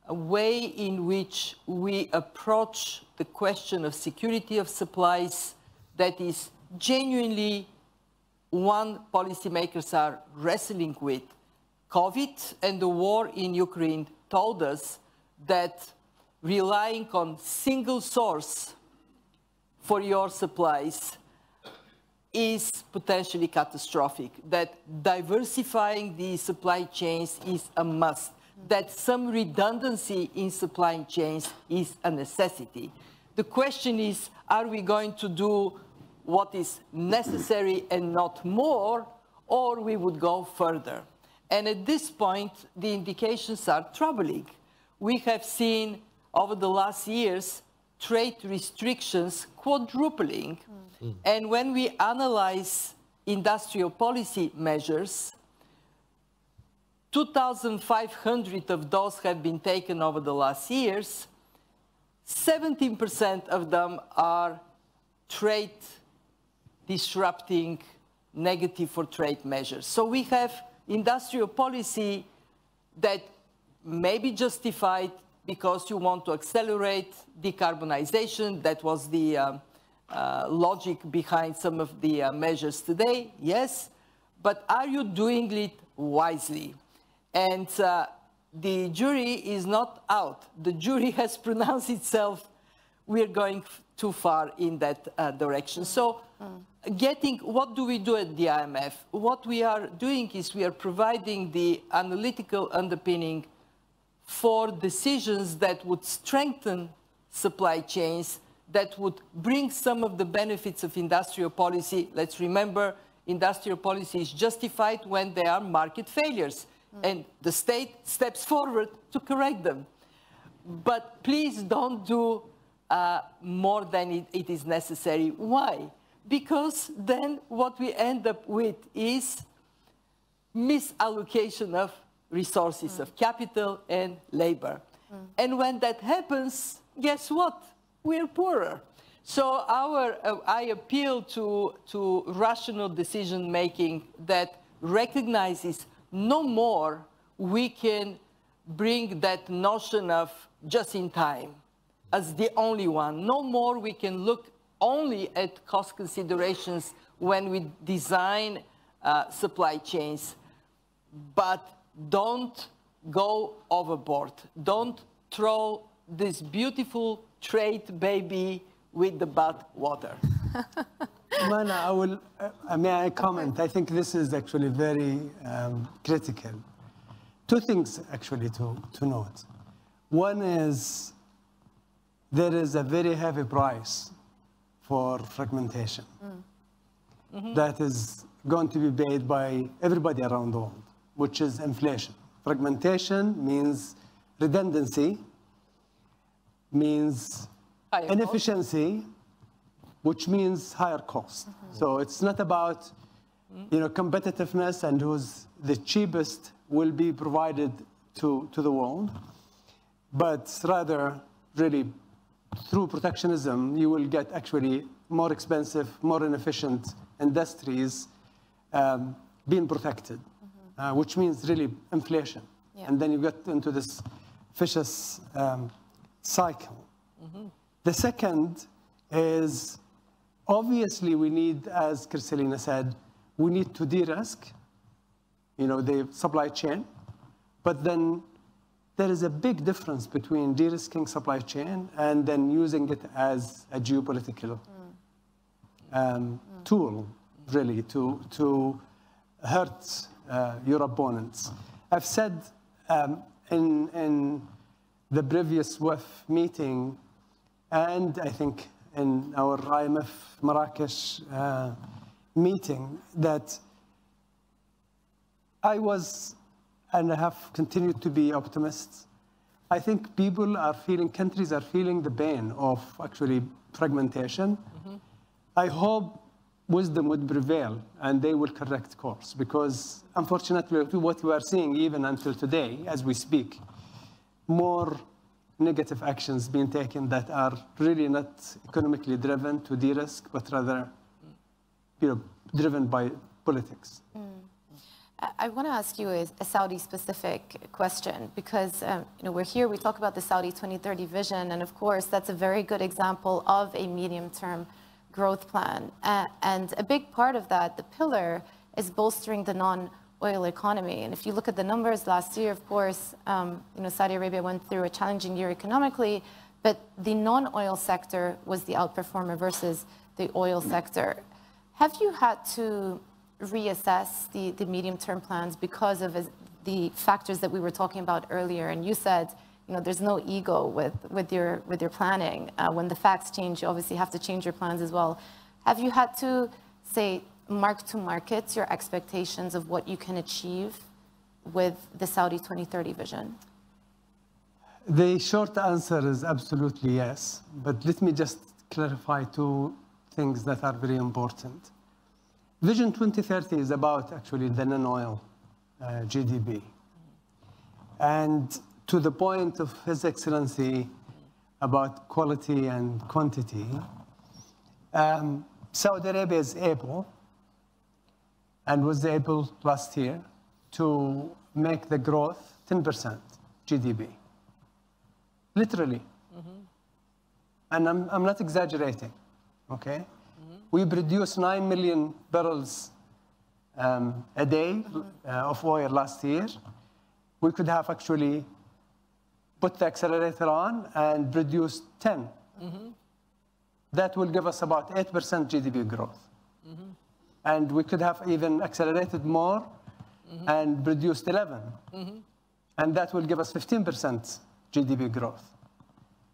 way in which we approach the question of security of supplies that is genuinely one policymakers are wrestling with. COVID and the war in Ukraine told us that relying on single source for your supplies is potentially catastrophic, that diversifying the supply chains is a must, that some redundancy in supply chains is a necessity. The question is, are we going to do what is necessary and not more, or we would go further? And at this point, the indications are troubling. We have seen over the last years trade restrictions quadrupling. And when we analyze industrial policy measures, 2,500 of those have been taken over the last years. 17% of them are trade disrupting, negative for trade measures. So we have industrial policy that may be justified because you want to accelerate decarbonization. That was the logic behind some of the measures today, yes. But are you doing it wisely? And the jury is not out. The jury has pronounced itself. We're going too far in that direction. So what do we do at the IMF? What we are doing is we are providing the analytical underpinning for decisions that would strengthen supply chains, that would bring some of the benefits of industrial policy. Let's remember, industrial policy is justified when there are market failures, and the state steps forward to correct them. But please don't do more than it is necessary. Why? Because then what we end up with is misallocation of resources, of capital and labor. And when that happens, guess what? We're poorer. So I appeal to rational decision-making that recognizes no more we can bring that notion of just in time as the only one. No more we can look only at cost considerations when we design supply chains, but don't go overboard. Don't throw this beautiful trade baby with the bad water. Mana, may I comment? I think this is actually very critical. Two things actually to note. One is there is a very heavy price for fragmentation that is going to be paid by everybody around the world, which is inflation. Fragmentation means redundancy, means inefficiency, which means higher cost. So it's not about competitiveness and who's the cheapest will be provided to the world, but rather really through protectionism, you will get actually more expensive, more inefficient industries being protected, which means really inflation. Yeah. And then you get into this vicious cycle. The second is, obviously we need, as Kristalina said, we need to de-risk, the supply chain, but then there is a big difference between de-risking supply chain and then using it as a geopolitical tool, really, to hurt your opponents. I've said in the previous WEF meeting, and I think in our IMF Marrakesh meeting, that I was, and I have continued to be optimists. I think people are feeling, countries are feeling the pain of actually fragmentation. I hope wisdom would prevail and they will correct course, because unfortunately what we are seeing even until today, as we speak, more negative actions being taken that are really not economically driven to de-risk, but rather, driven by politics. I want to ask you a Saudi-specific question because we're here, we talk about the Saudi 2030 vision, and of course that's a very good example of a medium-term growth plan. And a big part of that, the pillar, is bolstering the non-oil economy. And if you look at the numbers last year, of course, Saudi Arabia went through a challenging year economically, but the non-oil sector was the outperformer versus the oil sector. Have you had to reassess the medium-term plans because of the factors that we were talking about earlier? And you said, there's no ego with your planning. When the facts change, you obviously have to change your plans as well. Have you had to, say, mark to market your expectations of what you can achieve with the Saudi 2030 vision? The short answer is absolutely yes. But let me just clarify two things that are very important. Vision 2030 is about actually the non-oil GDP. And to the point of His Excellency about quality and quantity, Saudi Arabia is able, and was able last year, to make the growth 10% GDP. Literally. And I'm not exaggerating, okay? We produce 9 million barrels a day of oil last year. We could have actually put the accelerator on and produce 10. That will give us about 8% GDP growth. And we could have even accelerated more and produced 11. And that will give us 15% GDP growth.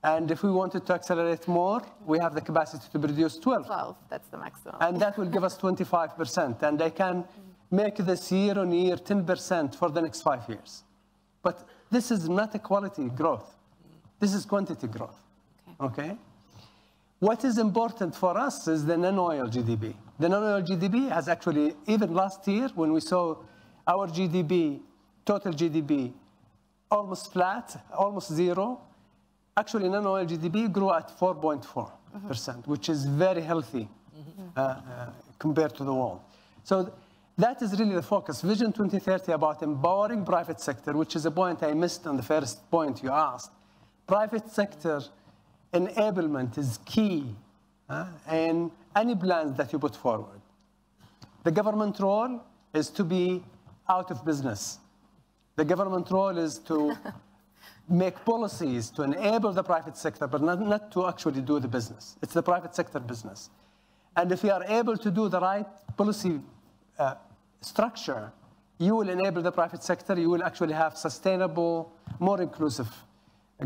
And if we wanted to accelerate more, we have the capacity to produce 12. 12, that's the maximum. And that will give us 25%. And I can make this year-on-year 10% for the next 5 years. But this is not a quality growth. This is quantity growth, okay? What is important for us is the non-oil GDP. The non-oil GDP has actually, even last year, when we saw our GDP, total GDP, almost flat, almost zero, actually, non-oil GDP grew at 4.4%, which is very healthy compared to the world. So that is really the focus. Vision 2030 about empowering private sector, which is a point I missed on the first point you asked. Private sector enablement is key in any plans that you put forward. The government role is to be out of business. The government role is to make policies to enable the private sector, but not to actually do the business. It's the private sector business. And if you are able to do the right policy structure, you will enable the private sector, you will actually have sustainable, more inclusive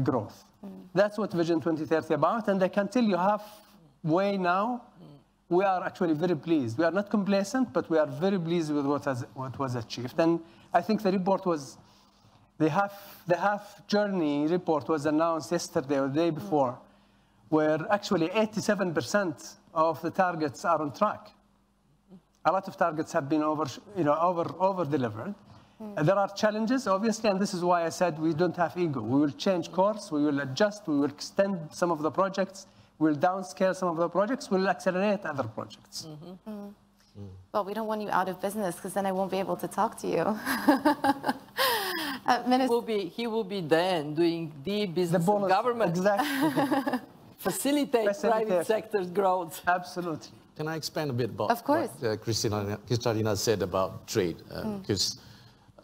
growth. That's what Vision 2030 about, and I can tell you halfway now, we are actually very pleased. We are not complacent, but we are very pleased with what was achieved. And I think the report was, the half journey report was announced yesterday or the day before, where actually 87% of the targets are on track. A lot of targets have been over-delivered. There are challenges, obviously, and this is why I said we don't have ego. We will change course, we will adjust, we will extend some of the projects, we'll downscale some of the projects, we'll accelerate other projects. Well, we don't want you out of business because then I won't be able to talk to you. He will be then doing the business of government. Exactly. Facilitate private sector's growth. Absolutely. Can I expand a bit about what Kristalina said about trade? Because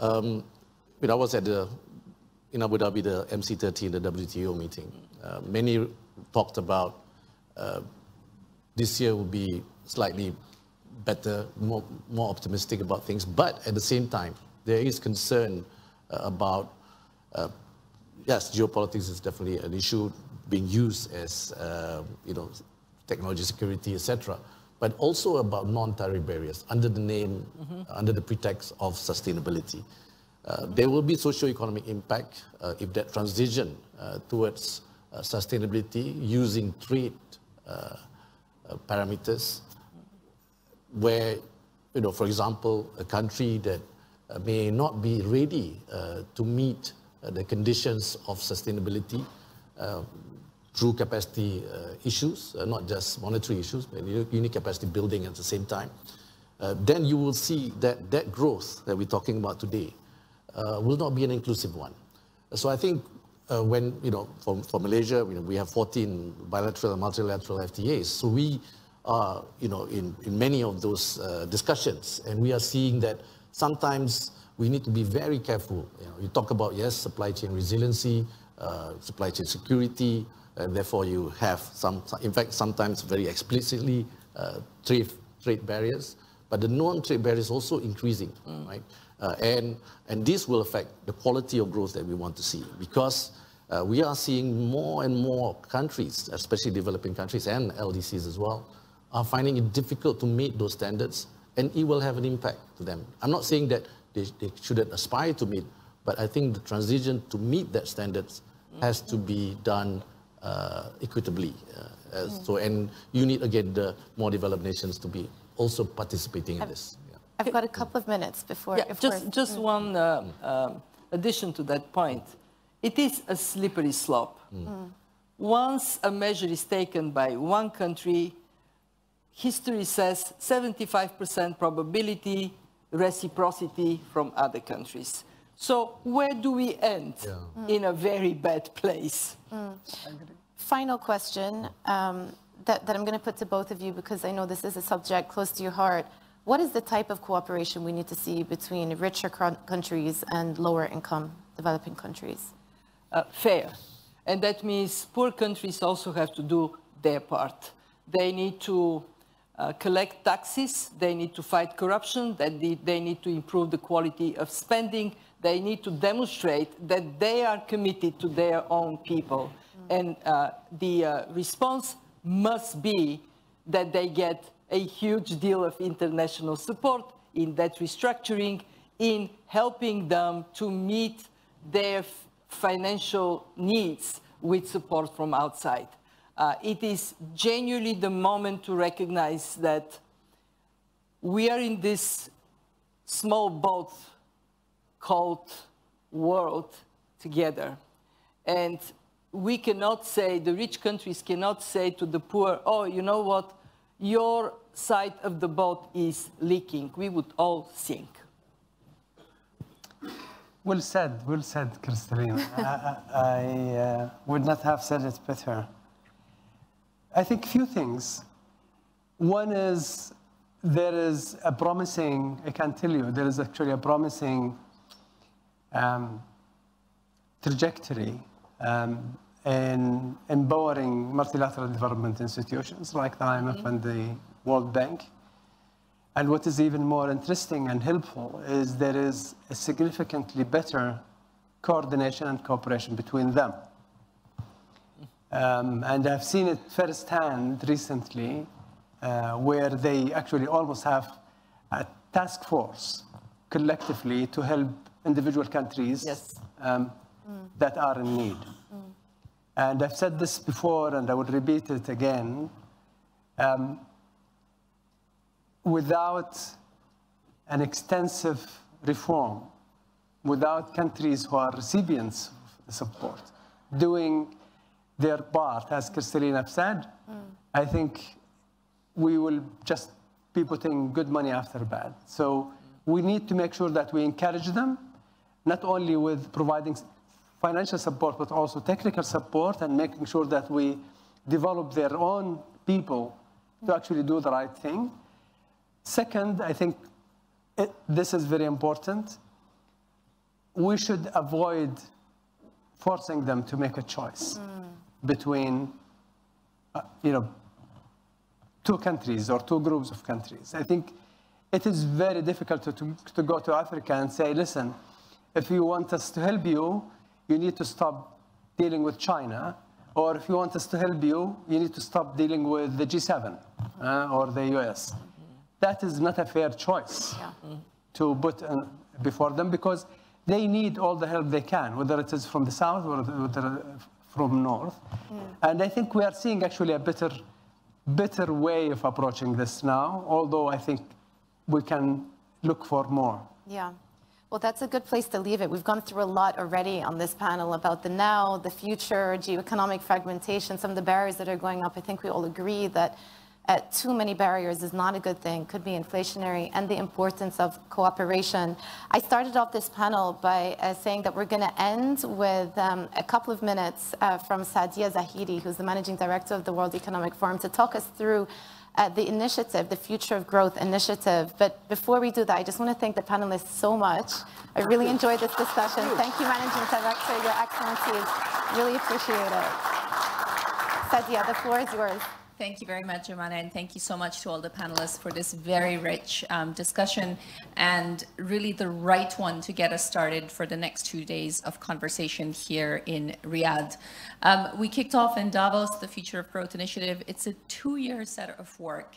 I was at in Abu Dhabi, the MC30, the WTO meeting. Many talked about this year will be slightly better, more optimistic about things. But at the same time, there is concern about, yes, geopolitics is definitely an issue being used as, technology security, etc. But also about non-tariff barriers under the name, under the pretext of sustainability. There will be socio-economic impact if that transition towards sustainability using trade parameters, where, for example, a country that may not be ready to meet the conditions of sustainability true capacity issues, not just monetary issues, but you need capacity building at the same time, then you will see that that growth that we're talking about today will not be an inclusive one. So I think when, for Malaysia, we have 14 bilateral and multilateral FTAs. So we are, in many of those discussions, and we are seeing that sometimes we need to be very careful. You talk about, yes, supply chain resiliency, supply chain security, and therefore you have in fact, sometimes very explicitly trade barriers, but the non-trade barriers also increasing, right? And this will affect the quality of growth that we want to see, because we are seeing more and more countries, especially developing countries and LDCs as well, are finding it difficult to meet those standards, and it will have an impact to them. I'm not saying that they shouldn't aspire to meet, but I think the transition to meet that standards has to be done equitably. And you need, again, the more developed nations to be also participating in this. I've got a couple of minutes before... Just one addition to that point. It is a slippery slope. Once a measure is taken by one country, history says 75% probability, reciprocity from other countries. So where do we end? In a very bad place. Final question that I'm going to put to both of you, because I know this is a subject close to your heart. What is the type of cooperation we need to see between richer countries and lower income developing countries? Fair. And that means poor countries also have to do their part. They need to collect taxes, they need to fight corruption, they need to improve the quality of spending, they need to demonstrate that they are committed to their own people. And the response must be that they get a huge deal of international support in that restructuring, in helping them to meet their financial needs with support from outside. It is genuinely the moment to recognize that we are in this small boat called world together. And we cannot say, the rich countries cannot say to the poor, oh, you know what, your side of the boat is leaking. We would all sink. Well said, Kristalina. I would not have said it better. I think a few things. One is, there is a promising, I can tell you, there is actually a promising trajectory in empowering multilateral development institutions like the IMF and the World Bank. And what is even more interesting and helpful is there is a significantly better coordination and cooperation between them. And I've seen it firsthand recently, where they actually almost have a task force collectively to help individual countries that are in need. And I've said this before, and I would repeat it again. Without an extensive reform, without countries who are recipients of the support doing their part, as Kristalina said, I think we will just be putting good money after bad. So we need to make sure that we encourage them, not only with providing financial support, but also technical support, and making sure that we develop their own people to actually do the right thing. Second, I think this is very important. We should avoid forcing them to make a choice between, two countries or two groups of countries. I think it is very difficult to go to Africa and say, listen, if you want us to help you, you need to stop dealing with China. Or if you want us to help you, you need to stop dealing with the G7 or the US. That is not a fair choice to put before them, because they need all the help they can, whether it is from the south or from north. And I think we are seeing actually a better way of approaching this now, although I think we can look for more. Yeah. Well, that's a good place to leave it. We've gone through a lot already on this panel about the now, the future, geoeconomic fragmentation, some of the barriers that are going up. I think we all agree that too many barriers is not a good thing, could be inflationary, and the importance of cooperation. I started off this panel by saying that we're going to end with a couple of minutes from Sadia Zahidi, who's the Managing Director of the World Economic Forum, to talk us through the initiative, the Future of Growth initiative. But before we do that, I just want to thank the panelists so much. I really enjoyed this discussion. Thank you, Managing Director, Your Excellencies. Really appreciate it. Sadia, the floor is yours. Thank you very much, Jumana, and thank you so much to all the panelists for this very rich discussion, and really the right one to get us started for the next 2 days of conversation here in Riyadh. We kicked off in Davos, the Future of Growth Initiative. It's a 2-year set of work,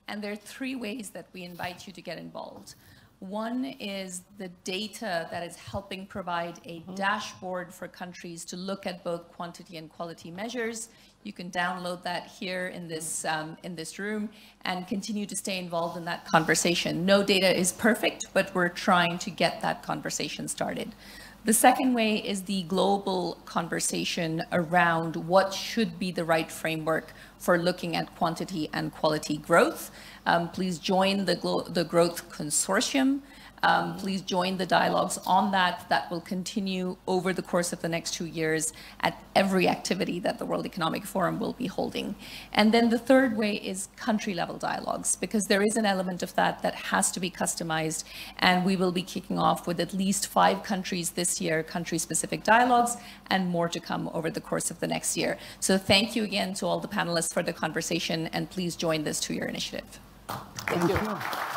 and there are 3 ways that we invite you to get involved. One is the data that is helping provide a dashboard for countries to look at both quantity and quality measures. You can download that here in this room and continue to stay involved in that conversation. No data is perfect, but we're trying to get that conversation started. The second way is the global conversation around what should be the right framework for looking at quantity and quality growth. Please join the Growth Consortium. Please join the dialogues on that. That will continue over the course of the next 2 years at every activity that the World Economic Forum will be holding. And then the third way is country-level dialogues, because there is an element of that that has to be customized. And we will be kicking off with at least 5 countries this year, country-specific dialogues, and more to come over the course of the next year. So thank you again to all the panelists for the conversation, and please join this 2-year initiative. Thank you.